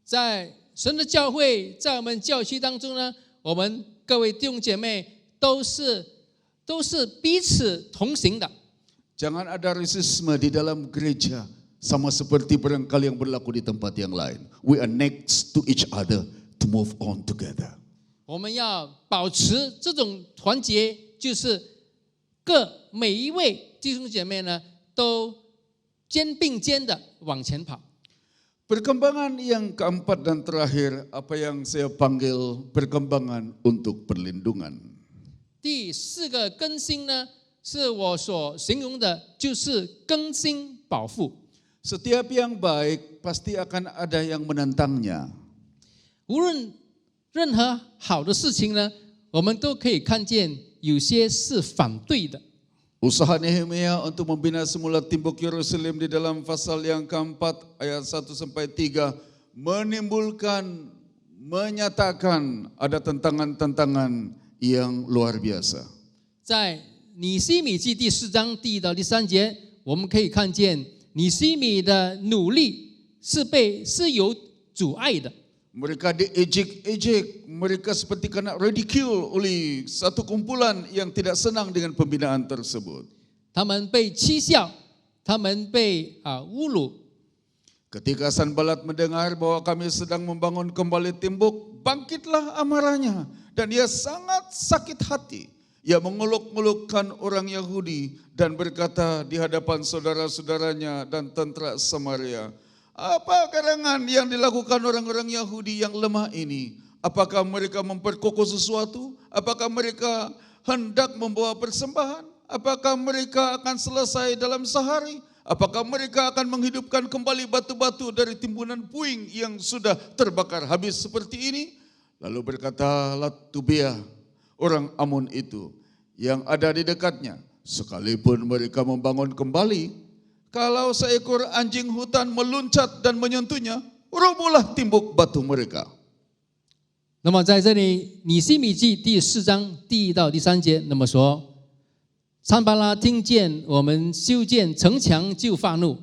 H: 在神的教会，在我们教区当中呢，我们各位弟兄姐妹都是彼此同行的。
G: Jangan ada rasisme di dalam gereja sama seperti barangkali yang berlaku di tempat yang lain. We are next to each other to move on together.
H: 我们要保持这种团结，就是每一位弟兄姐妹呢，都肩并肩的往前跑。
G: Perkembangan yang keempat dan terakhir, apa yang saya panggil perkembangan untuk perlindungan.
H: 第四个更新呢，是我所形容的，就是更新保护。
G: Setiap yang baik pasti akan ada yang menentangnya.
H: 无论任何好的事情呢，我们都可以看见有些是反对的。
G: Usaha Nehemia untuk membina semula timbuk Yerusalem di dalam pasal yang keempat ayat 1-3 menyatakan ada tentangan-tentangan yang luar biasa.
H: 在尼希米记第4章第1到第3节，我们可以看见尼希米的努力是有阻碍的。
G: Mereka diejek-ejek, mereka seperti kena ridicule oleh satu kumpulan yang tidak senang dengan pembinaan tersebut.
H: 他们被讥笑，他们被侮辱。
G: Ketika Sanballat mendengar bahwa kami sedang membangun kembali tembok, bangkitlah amarahnya dan ia sangat sakit hati. Ia mengeluk-ngelukkan orang Yahudi dan berkata di hadapan saudara-saudaranya dan tentera Samaria, apa gerangan yang dilakukan orang-orang Yahudi yang lemah ini? Apakah mereka memperkokoh sesuatu? Apakah mereka hendak membawa persembahan? Apakah mereka akan selesai dalam sehari? Apakah mereka akan menghidupkan kembali batu-batu dari timbunan puing yang sudah terbakar habis seperti ini? Lalu berkatalah Tobiah, orang Amun itu yang ada di dekatnya, sekalipun mereka membangun kembali, kalau seekor anjing hutan meluncat dan menyentuhnya, robohlah timbuk batu mereka.
H: 那么在这里，尼希米记第4章第1到第3节，那么说，参巴拉听见我们修建城墙就发怒，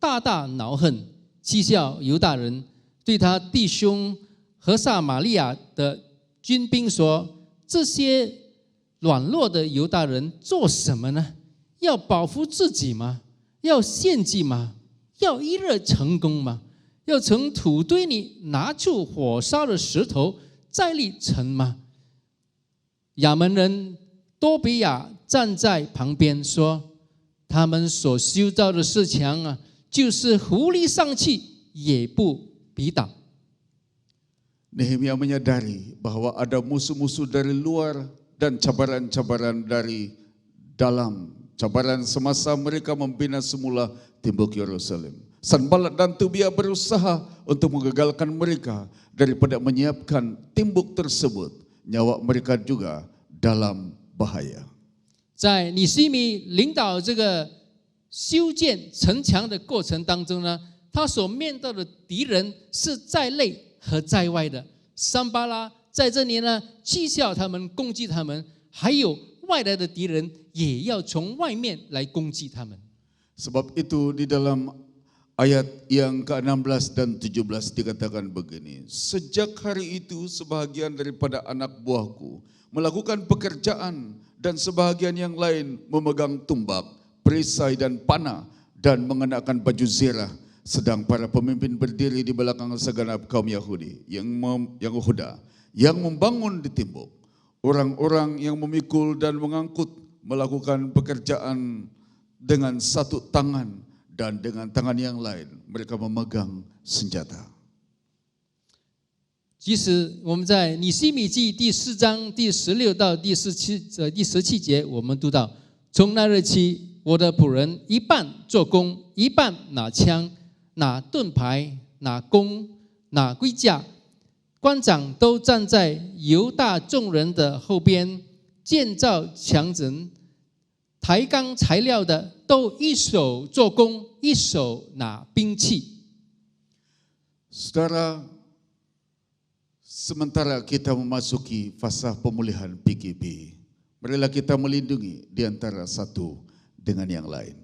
H: 大大恼恨，讥笑犹大人，对他弟兄和撒玛利亚的军兵说：这些软弱的犹大人做什么呢？要保护自己吗？要献祭吗？要一日成功吗？要从土堆里拿出火烧的石头再立城吗？亚门人多比亚站在旁边说：他们所修造的石墙就是狐狸上去也不比倒。
G: Nehemia menyadari bahwa ada musuh-musuh dari luar dan cabaran-cabaran dari dalam. Cabaran semasa mereka membina semula tembok Yerusalem. Sanballat dan Tobiah berusaha untuk menggagalkan mereka daripada menyiapkan tembok tersebut. Nyawa mereka juga dalam bahaya.
H: 在尼希米领导这个修建城墙的过程当中呢，他所面对的敌人是在内和在外的。桑巴拉在这里呢，讥笑他们，攻击他们，还有外来的敌人也要从外面来攻击他们。
G: Sebab itu di dalam ayat yang ke-16 dan 17 dikatakan begini, sejak hari itu sebahagian daripada anak buahku melakukan pekerjaan dan sebahagian yang lain memegang tumbak, perisai dan panah dan mengenakan baju zirah, sedang para pemimpin berdiri di belakang segenap kaum Yahudi yang Yehuda yang membangun di tembok. Orang-orang yang memikul dan mengangkut melakukan pekerjaan dengan satu tangan dan dengan tangan yang lain mereka memegang senjata.
H: 即使我们在尼希米记第4章第16到第17节，我们读到，从那日起，我的仆人一半做工，一半拿枪、拿盾牌、拿弓、拿盔甲，官长都站在犹大众人的后边，建造墙人、抬钢材料的都一手做工，一手拿兵器。
G: Saudara, sementara kita memasuki fasa pemulihan PKP, marilah kita melindungi di antara satu dengan yang lain.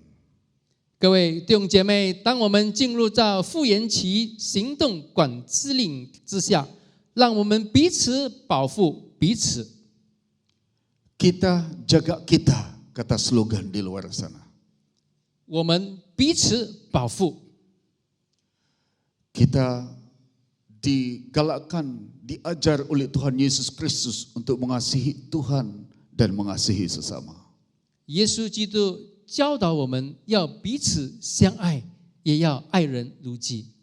H: 各位弟兄姐妹，当我们进入到复原期行动管制令之下，让我们彼此保护彼此。
G: Kita jaga kita, kata slogan di luar sana.
H: 我们彼此保护。
G: Kita digalakkan, diajar oleh Tuhan Yesus Kristus untuk mengasihi Tuhan dan mengasihi sesama.
H: 耶稣基督教导我们要彼此相爱，也要爱人如己。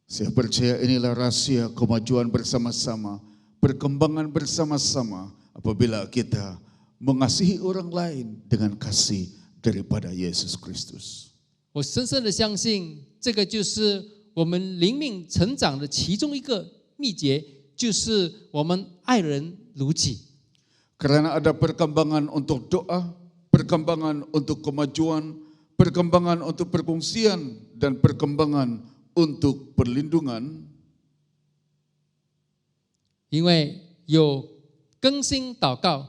G: Saya percaya inilah rahasia kemajuan bersama-sama, perkembangan bersama-sama apabila kita mengasihi orang lain dengan kasih daripada Yesus Kristus.
H: 我深深的相信，这个就是我们灵命成长的其中一个秘诀，就是我们爱人如己。
G: Karena ada perkembangan untuk doa, perkembangan untuk kemajuan, perkembangan untuk perkongsian, dan perkembangan untuk perlindungan.
H: 因为有更新祷告、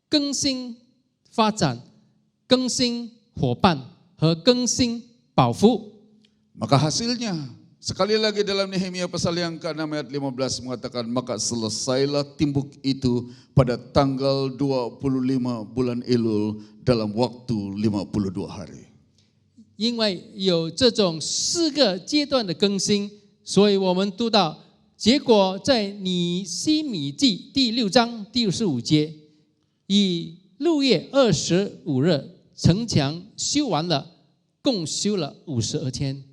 H: 更新发展、更新伙伴和更新保护。
G: Maka hasilnya, sekali lagi dalam Nehemia pasal yang ke-6 ayat 15 mengatakan, maka selesailah timbuk itu pada tanggal 25 bulan Elul dalam waktu 52 hari.
H: 因为有这种4个阶段的更新，所以我们读到，结果在尼希米记第6章第65节，以6月25日城墙修完了，共修了52天。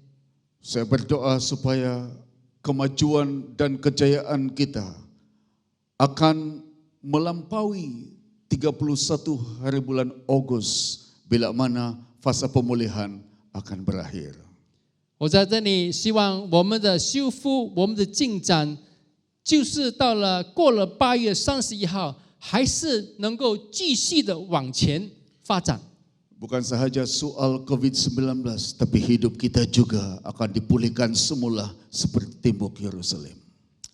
G: Saya berdoa supaya kemajuan dan kejayaan kita akan melampaui 31 hari bulan Agustus bila mana fase pemulihan akan berakhir.
H: 我在这里希望我们的修复、我们的进展，就是过了8月31号，还是能够继续的往前发展。
G: Bukan sahaja soal COVID-19, tapi hidup kita juga akan dipulihkan semula seperti tembok Yerusalem.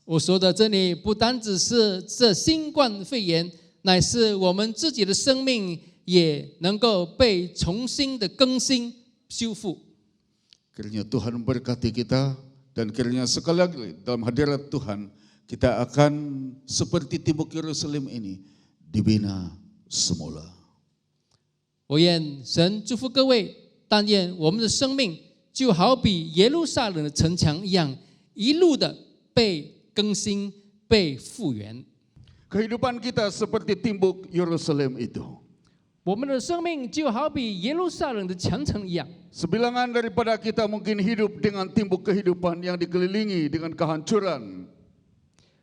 H: 我说的这里不单只是这新冠肺炎，乃是我们自己的生命也能够被重新的更新修复。
G: Kiranya Tuhan memberkati kita dan kiranya sekali lagi dalam hadirat Tuhan kita akan seperti tembok Yerusalem ini dibina semula.
H: 我愿神祝福各位，但愿我们的生命就好比耶路撒冷的城墙一样，一路的被更新、被复原。
G: Kehidupan kita seperti tembok Yerusalem itu.
H: 我们的生命就好比耶路撒冷的墙城一样。
G: Sebilangan daripada kita mungkin hidup dengan tembok kehidupan yang dikelilingi dengan kehancuran.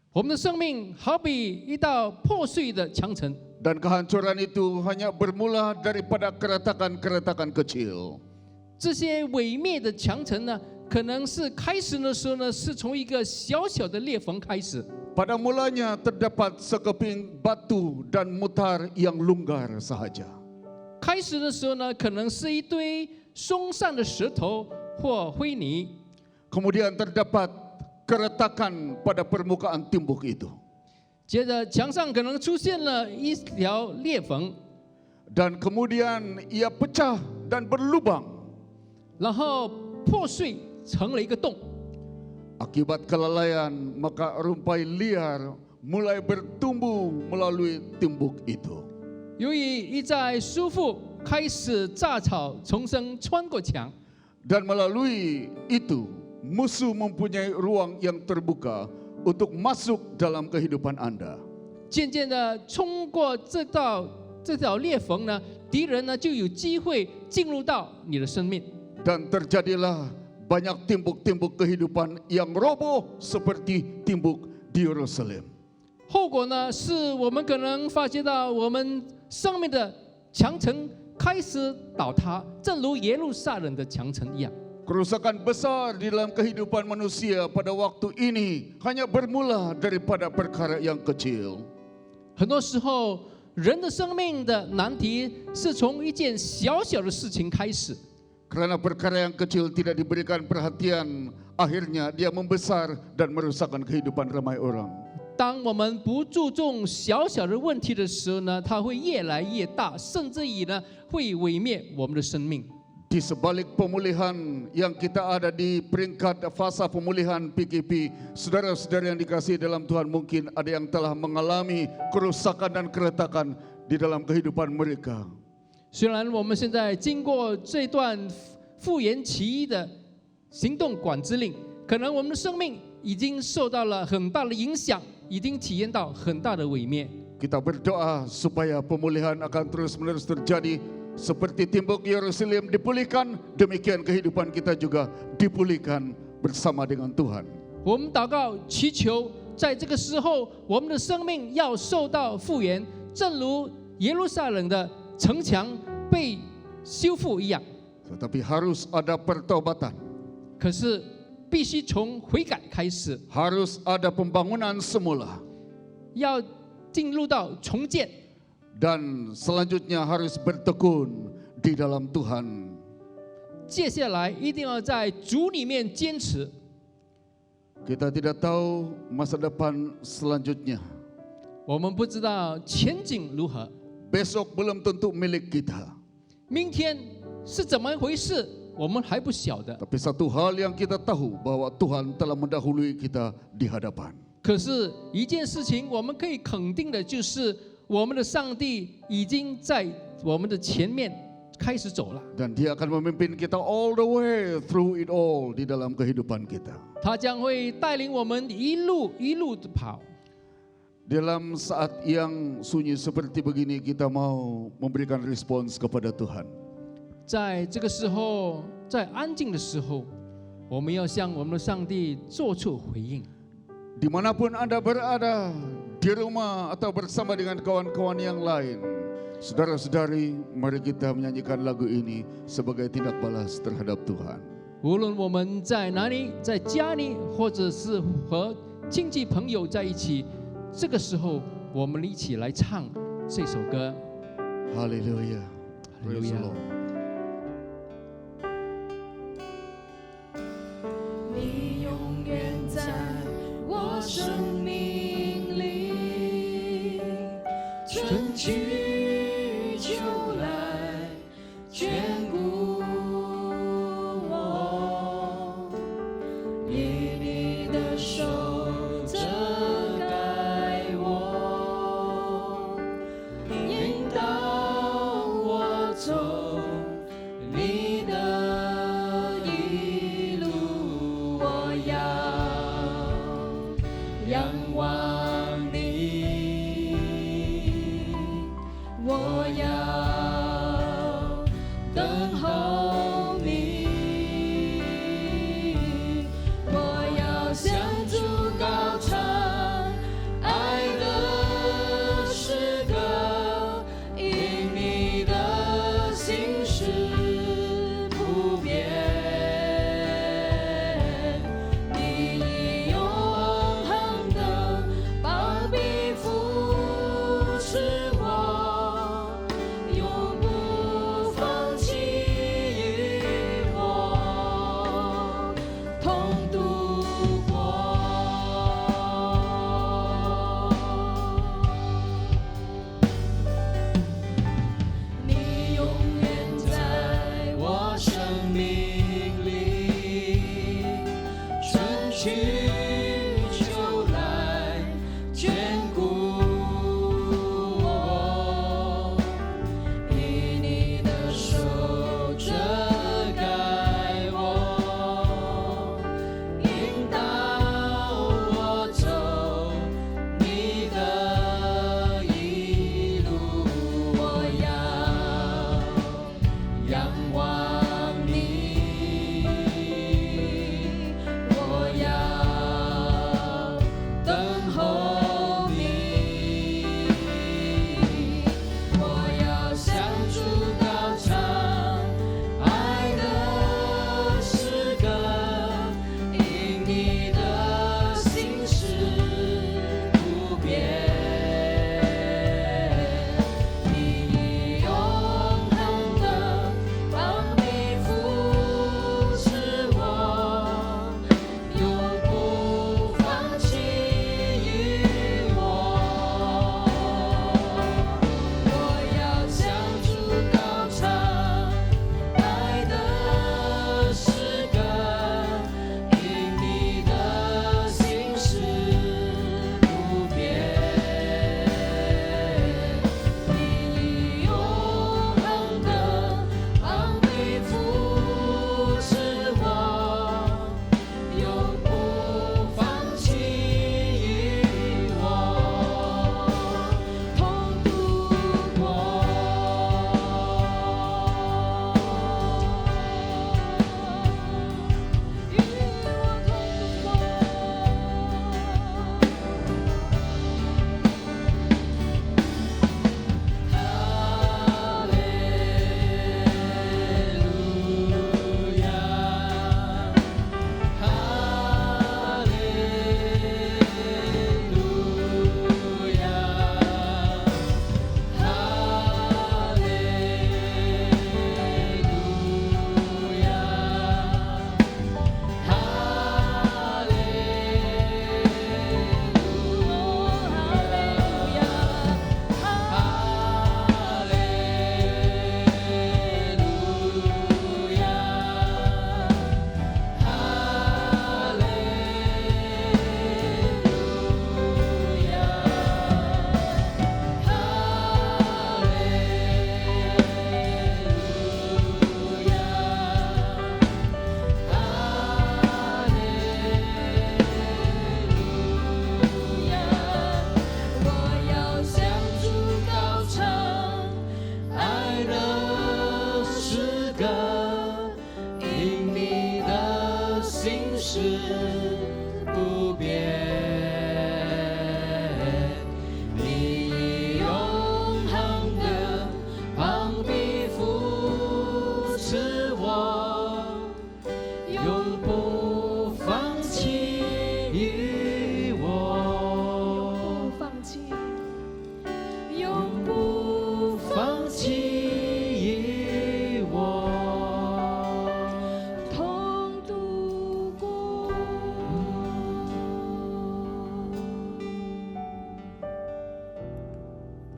H: 我们的生命好比一道破碎的墙城。
G: Dan kehancuran itu hanya bermula daripada keretakan-keretakan kecil.
H: 这些毁灭的墙城呢，可能是开始的时候呢，是从一个小小的裂缝开始。
G: Pada mulanya terdapat sekeping batu dan mutar yang longgar sahaja.
H: 开始的时候呢，可能是一堆松散的石头或灰泥。
G: Kemudian terdapat keretakan pada permukaan tembok itu.
H: 接着墙上可能出现了一条裂缝，
G: Dan kemudian ia pecah dan berlubang.
H: 然后破碎成了一个洞。
G: Akibat kelalaian, maka rumpai liar mulai bertumbuh melalui tembok itu.
H: 由于一再修复，开始杂草丛生穿过墙，
G: Dan melalui itu, musuh mempunyai ruang yang terbuka untuk masuk dalam kehidupan Anda.
H: 渐渐的冲过这条裂缝呢，敌人呢就有机会进入到你的生命。
G: Dan terjadilah banyak tembok-tembok kehidupan yang roboh seperti tembok di Yerusalem.
H: 后果呢，是我们可能发觉到我们生命的墙城开始倒塌，正如耶路撒冷的墙城一样。
G: Kerusakan besar di dalam kehidupan manusia pada waktu ini hanya bermula daripada perkara yang kecil.
H: 很多时候，人的生命的难题是从一件小小的事情开始。
G: Kerana perkara yang kecil tidak diberikan perhatian, akhirnya dia membesar dan merusakkan kehidupan ramai orang.
H: 当我们不注重小小的问题的时候呢，它会越来越大，甚至于呢会毁灭我们的生命。
G: Di sebalik pemulihan yang kita ada di peringkat fasa pemulihan PKP, saudara-saudara yang dikasihi dalam Tuhan, mungkin ada yang telah mengalami kerusakan dan keretakan di dalam kehidupan mereka.
H: 虽然我们现在经过这段复原期的行动管制令，可能我们的生命已经受到了很大的影响，已经体验到很大的毁灭。
G: Kita berdoa supaya pemulihan akan terus-menerus terjadi. Seperti tembok Yerusalem dipulihkan, demikian kehidupan kita juga dipulihkan bersama dengan Tuhan.
H: 我们祷告祈求，在这个时候，我们的生命要受到复原，正如耶路撒冷的城墙被修复一样。
G: Tetapi harus ada pertobatan.
H: 可是必须从悔改开始，
G: Harus ada pembangunan semula.
H: 要进入到重建。
G: Dan selanjutnya harus bertekun di dalam Tuhan.
H: 接下来一定要在主里面坚持。
G: Kita tidak tahu masa depan selanjutnya.
H: 我们不知道前景如何，
G: besok belum tentu milik kita.
H: 明天是怎么回事，我们还不晓得。
G: Tapi satu hal yang kita tahu bahwa Tuhan telah mendahului kita di hadapan.
H: 可是，一件事情我们可以肯定的就是，我们的上帝已经在我们的前面开始走了。
G: Dan Dia akan memimpin kita all the way through it all di dalam kehidupan kita.
H: 他将会带领我们一路的跑。
G: Dalam saat yang sunyi seperti begini kita mau memberikan respons kepada Tuhan.
H: 在这个时候，在安静的时候，我们要向我们的上帝做出回应。
G: Dimanapun Anda berada, di rumah atau bersama dengan kawan-kawan yang lain, saudara-saudari, mari kita menyanyikan lagu ini sebagai tindak balas terhadap Tuhan.
H: 无论我们在哪里，在家里，或者是和亲戚朋友在一起，这个时候我们一起来唱这首歌。
G: Haleluya. Praise the
H: Haleluya.
G: Lord.
C: 你永远在我生命里，春去秋来，眷顾我，以你的手遮盖我，引导我走你的一路，我要仰望你，我要等候你，我要向主高唱爱的诗歌，因你的心事不变，你以永恒的膀臂扶持我，永不放弃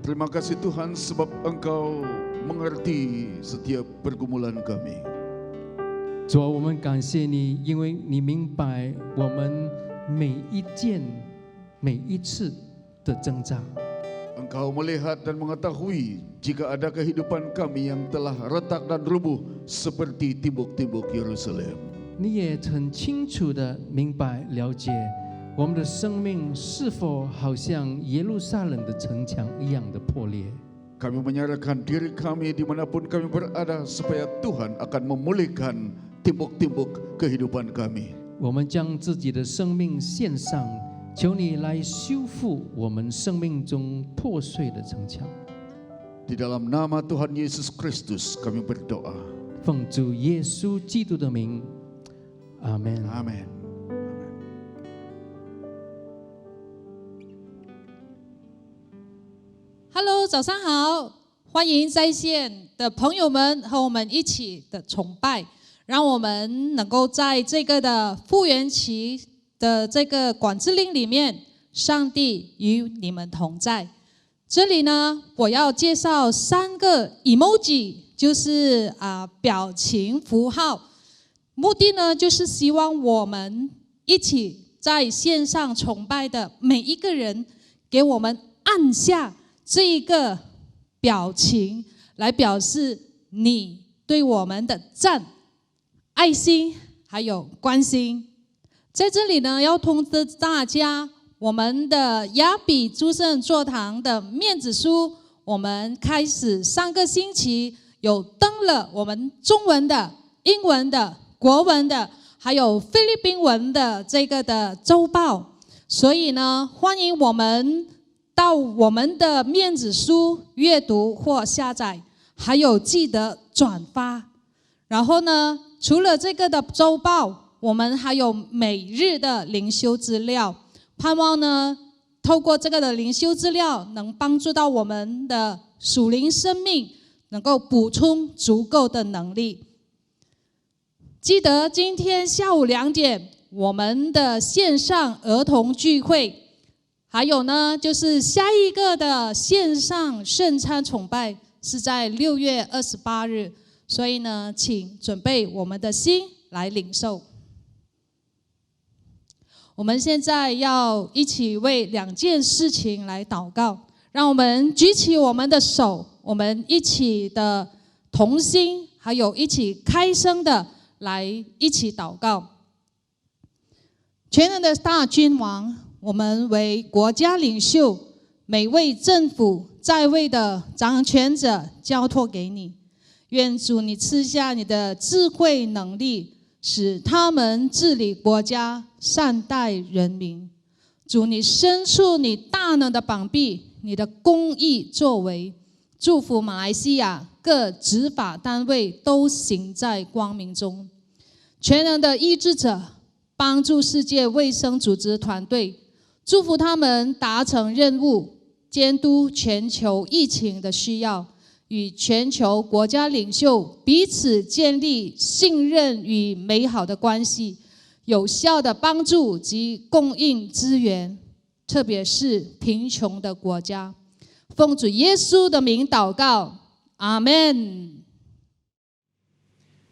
G: Terima kasih Tuhan sebab Engkau mengerti setiap pergumulan kami.
H: 主啊，我们感谢你，因为你明白我们每一件、每一次的挣扎。
G: Engkau melihat dan mengetahui jika ada kehidupan kami yang telah retak dan rubuh seperti tembok-tembok Yerusalem.
H: 你也很清楚的明白、了解我们的生命是否好像耶路撒冷的城墙一样的破裂。
G: Kami menyerahkan diri kami dimanapun kami berada supaya Tuhan akan memulihkan tembok-tembok kehidupan kami.
H: 我们将自己的生命献上，求你来修复我们生命中破碎的城墙。
G: Di dalam nama Tuhan Yesus Kristus kami berdoa.
H: 奉主耶稣基督的名，阿门。
G: Amin.
C: Hello， 早上好，欢迎在线的朋友们和我们一起的崇拜，让我们能够在这个的复原期的这个管制令里面，上帝与你们同在。这里呢，我要介绍3个 emoji， 就是表情符号，目的呢就是希望我们一起在线上崇拜的每一个人，给我们按下这一个表情，来表示你对我们的赞、爱心还有关心。在这里呢，要通知大家，我们的雅比诸圣座堂的面子书，我们开始3个星期有登了我们中文的、英文的、国文的，还有菲律宾文的这个的周报。所以呢，欢迎我们到我们的面子书阅读或下载，还有记得转发。然后呢，除了这个的周报，我们还有每日的灵修资料，盼望呢，透过这个的灵修资料，能帮助到我们的属灵生命，能够补充足够的能力。记得今天下午2点，我们的线上儿童聚会。还有呢，就是下一个的线上圣餐崇拜是在6月28日，所以呢，请准备我们的心来领受。我们现在要一起为2件事情来祷告，让我们举起我们的手，我们一起的同心，还有一起开声的来一起祷告。全能的大君王，我们为国家领袖，每位政府在位的掌权者交托给你，愿主你赐下你的智慧能力，使他们治理国家，善待人民。主你伸出你大能的膀臂，你的公义作为，祝福马来西亚各执法单位都行在光明中。全能的医治者，帮助世界卫生组织团队，祝福他们达成任务，监督全球疫情的需要，与全球国家领袖彼此建立信任与美好的关系，有效的帮助及供应资源，特别是贫穷的国家。奉主耶稣的名祷告，阿们。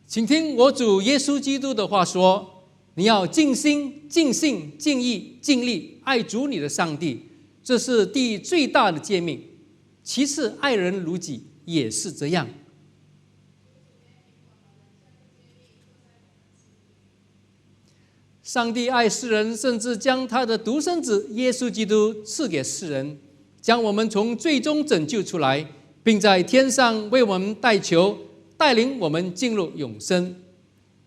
H: 请听我主耶稣基督的话说：你要尽心、尽性、尽意、尽力爱主你的上帝，这是第最大的诫命。其次，爱人如己也是这样。上帝爱世人，甚至将他的独生子耶稣基督赐给世人，将我们从罪中拯救出来，并在天上为我们代求，带领我们进入永生。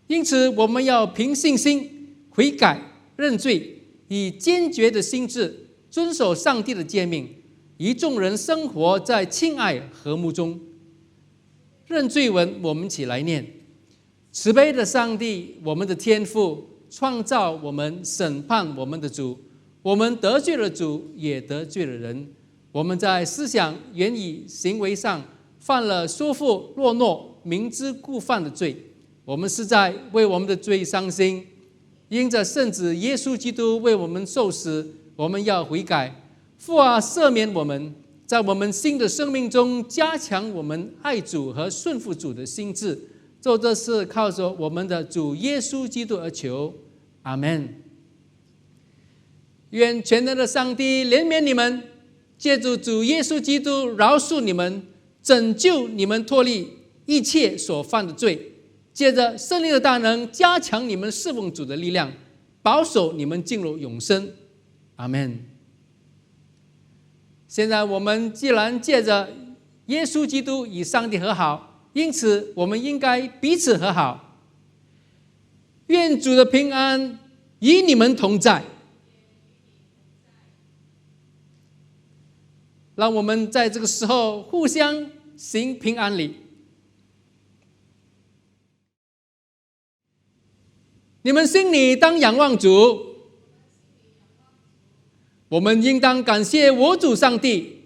H: 因此，我们要凭信心悔改认罪，以坚决的心志遵守上帝的诫命，与众人生活在亲爱和睦中。认罪文我们起来念：慈悲的上帝，我们的天父，创造我们、审判我们的主，我们得罪了主，也得罪了人。我们在思想、言语、行为上犯了说负、懦弱、明知故犯的罪。我们是在为我们的罪伤心，因着圣子耶稣基督为我们受死，我们要悔改。父啊，赦免我们，在我们新的生命中加强我们爱主和顺服主的心志。做这事靠着我们的主耶稣基督而求，阿们。愿全能的上帝怜悯你们，借助主耶稣基督饶恕你们，拯救你们脱离一切所犯的罪，借着圣灵的大能加强你们侍奉主的力量，保守你们进入永生，阿们。现在我们既然借着耶稣基督与上帝和好，因此我们应该彼此和好。愿主的平安与你们同在。让我们在这个时候互相行平安礼。你们心里当仰望主，我们应当感谢我主上帝。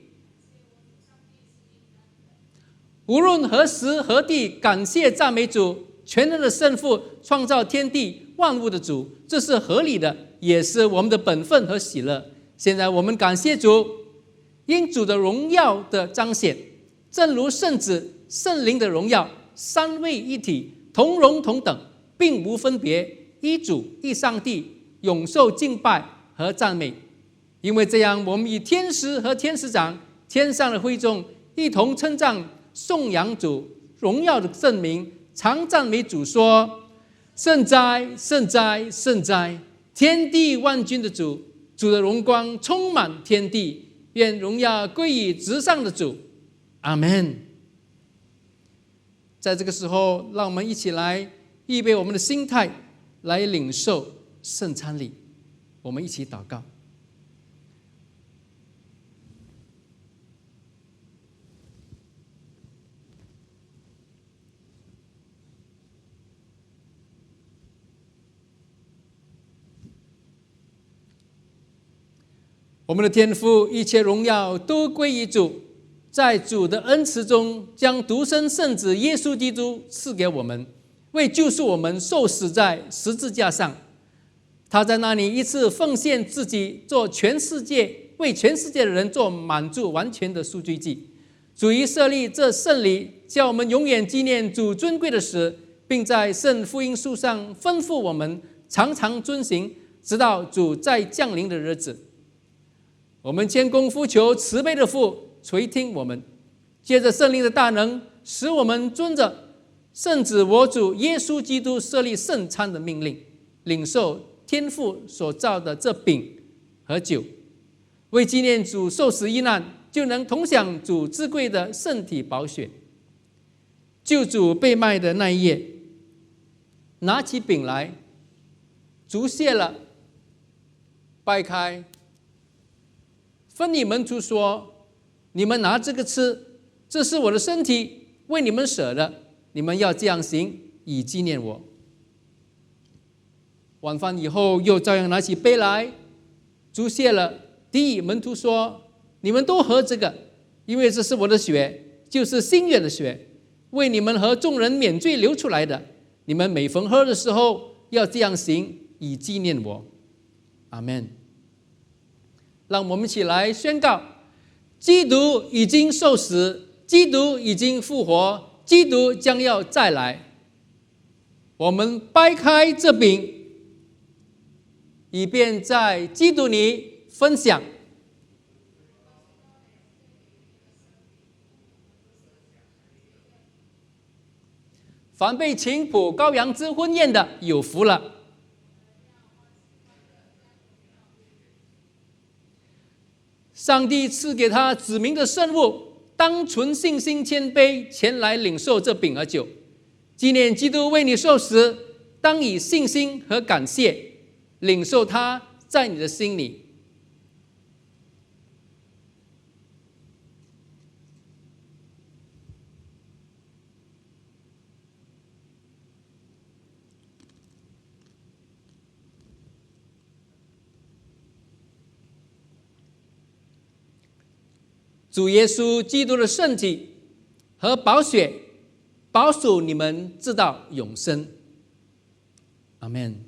H: 无论何时何地，感谢赞美主，全能的圣父，创造天地万物的主，这是合理的，也是我们的本分和喜乐。现在我们感谢主，因主的荣耀的彰显，正如圣子、圣灵的荣耀，三位一体，同荣同等，并无分别，一主一上帝，永受敬拜和赞美。因为这样，我们与天使和天使长、天上的会众一同称赞、颂扬主荣耀的圣名，常赞美主说：圣哉，圣哉，圣哉！天地万军的主，主的荣光充满天地。愿荣耀归于至上的主，阿们。在这个时候，让我们一起来预备我们的心态，来领受圣餐礼。我们一起祷告。我们的天父，一切荣耀都归于主，在主的恩慈中，将独生圣子耶稣基督赐给我们，为救赎我们受死在十字架上。他在那里一次奉献自己，为全世界的人做满足完全的赎罪祭。主已设立这圣礼，叫我们永远纪念主尊贵的死，并在圣福音书上吩咐我们常常遵行，直到主再降临的日子。我们谦恭呼求慈悲的父垂听我们，借着圣灵的大能，使我们遵着圣子我主耶稣基督设立圣餐的命令，领受天父所造的这饼和酒，为纪念主受死遇难，就能同享主至贵的圣体宝血。救主被卖的那一夜，拿起饼来，祝谢了，掰开，分你门徒说：你们拿这个吃，这是我的身体，为你们舍的，你们要这样行，以纪念我。晚饭以后，又照样拿起杯来，祝谢了，递与门徒说：你们都喝这个，因为这是我的血，就是新约的血，为你们和众人免罪流出来的。你们每逢喝的时候，要这样行，以纪念我。阿们。让我们一起来宣告：基督已经受死，基督已经复活，基督将要再来。我们掰开这饼，以便在基督里分享。凡被请赴羔羊之婚宴的，有福了。上帝赐给他指明的圣物，当存信心谦卑前来领受这饼和酒，纪念基督为你受死，当以信心和感谢领受他在你的心里。主耶稣基督的圣体和宝血保守你们直到永生。阿们。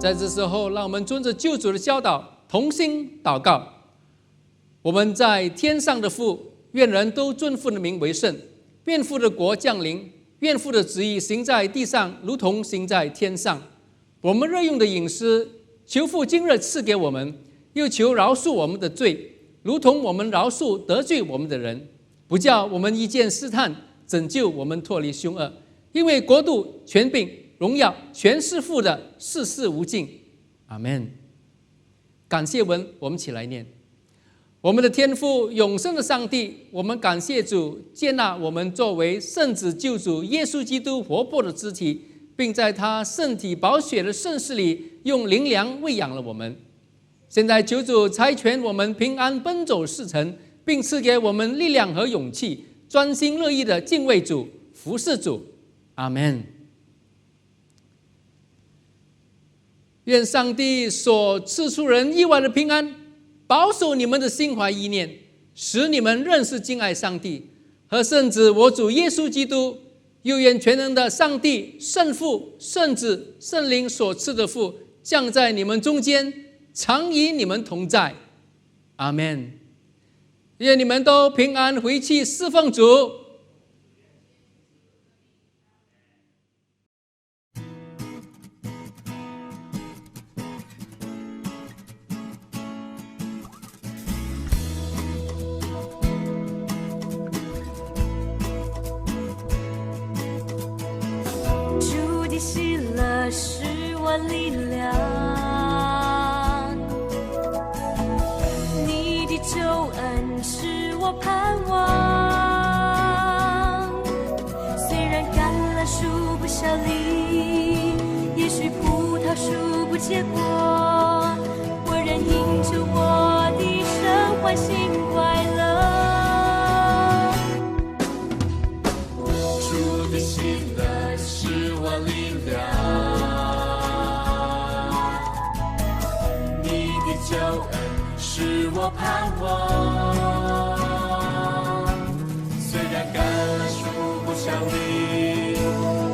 H: 在这时候，让我们遵着救主的教导，同心祷告。我们在天上的父，愿人都尊父的名为圣，愿父的国降临，愿父的旨意行在地上，如同行在天上。我们日用的饮食，求父今日赐给我们，又求饶恕我们的罪，如同我们饶恕得罪我们的人，不叫我们遇见试探，拯救我们脱离凶恶。因为国度、权柄、荣耀，全是父的，世世无尽。阿们。感谢文，我们起来念。我们的天父，永生的上帝，我们感谢主接纳我们作为圣子救主耶稣基督活泼的肢体，并在他圣体宝血的圣事里用灵粮喂养了我们。现在求主差遣我们平安奔走世程，并赐给我们力量和勇气，专心乐意的敬畏主、服侍主。阿们。愿上帝所赐出人意外的平安，保守你们的心怀意念，使你们认识敬爱上帝和圣子我主耶稣基督。又愿全能的上帝、圣父、圣子、圣灵所赐的福降在你们中间，常与你们同在。阿们。愿你们都平安回去侍奉主。
C: 主的喜乐是我力量，你的救恩是我盼望。虽然橄榄树不效力，也许葡萄树不结果，我仍因着我的神欢欣快乐。
A: 主的喜乐是我力量，你的救恩是我盼望。虽然橄榄树不效力，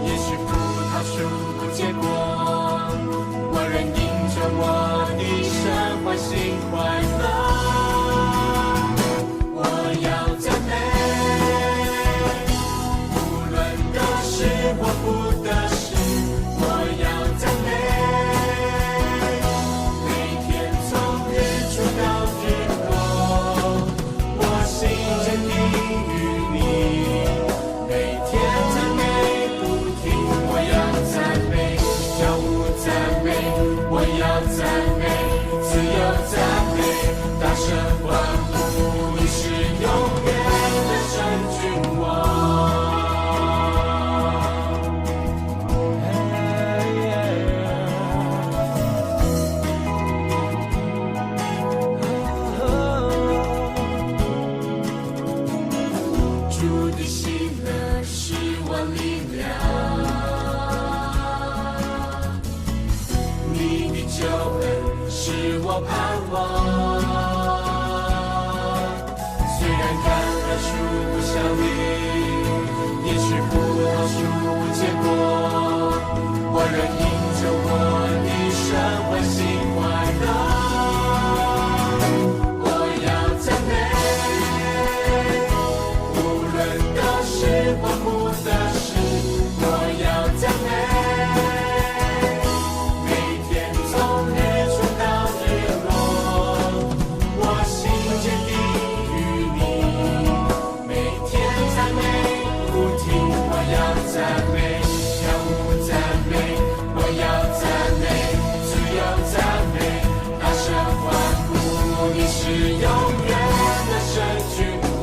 A: 也许葡萄树不结果，我仍因着我的神欢欣快乐。我要赞美，无论得失或不得失，我要赞美。每天从日出到日落，我心坚定于你。每天赞美不停，我要赞美，跳舞赞美，我要赞美，自由赞美，大声欢呼，你是永远的神君王。主的喜乐是我力量，你的救恩是我盼望。虽然橄榄树不效力，也许葡萄树不结果，我仍因着我的神欢欣快乐。我要赞美，无论得失或不得失，我要赞美。每天从日出到日落，我心坚定于你。每天赞美不停，我要赞美，跳舞赞美，我要赞美，自由赞美，大声欢呼，你是永远的神君王。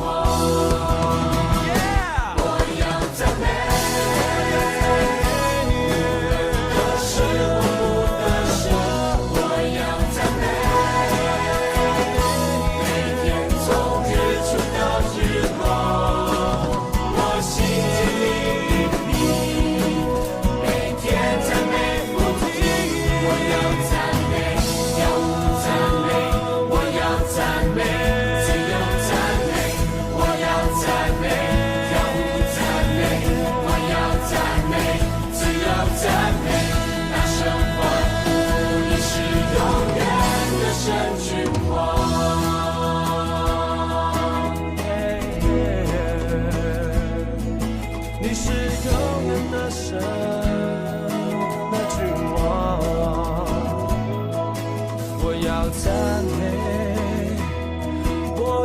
A: 我要赞美，得失或不得失，我要赞美。每天从日出到日落，我心坚定于你。每天赞美不停，我要赞美，跳舞赞美，我要赞美，自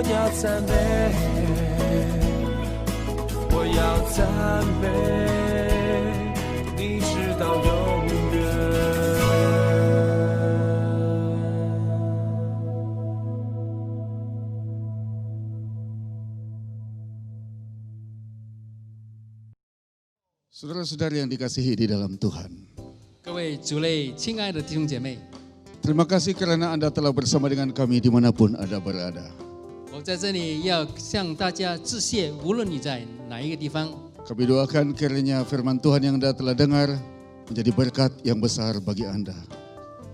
A: 要赞美，我要赞美，你直到永远。
G: Saudara-saudari yang dikasihi di dalam Tuhan,
H: 各位主内亲爱的弟兄姐妹，
G: terima kasih karena Anda telah bersama dengan kami dimanapun Anda berada.
H: 我在这里要向大家致谢，无论你在哪一个地方，
G: Kami doakan kiranya firman Tuhan yang Anda telah dengar menjadi berkat yang besar bagi Anda.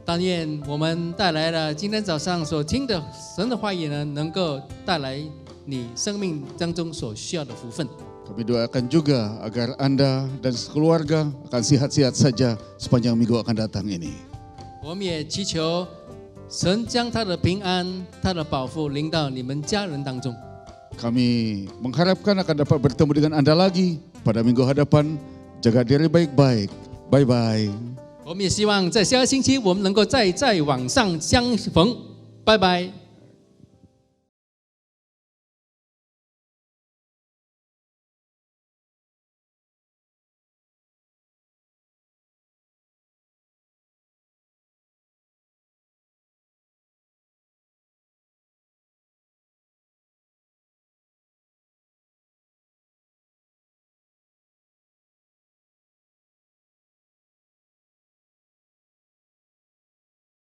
H: 但愿我们带来了今天早上所听的神的话语呢，能够带来你生命当中所需要的福分。
G: Kami doakan juga agar Anda dan sekeluarga akan sehat-sehat saja sepanjang minggu akan datang ini.
H: 我们也祈求神将他的平安、他的保护临到你们家人当中。
G: Kami mengharapkan akan dapat bertemu dengan Anda lagi pada minggu hadapan. Jaga diri baik-baik. Bye-bye.
H: 我们也希望在下个星期我们能够再网上相逢。拜拜。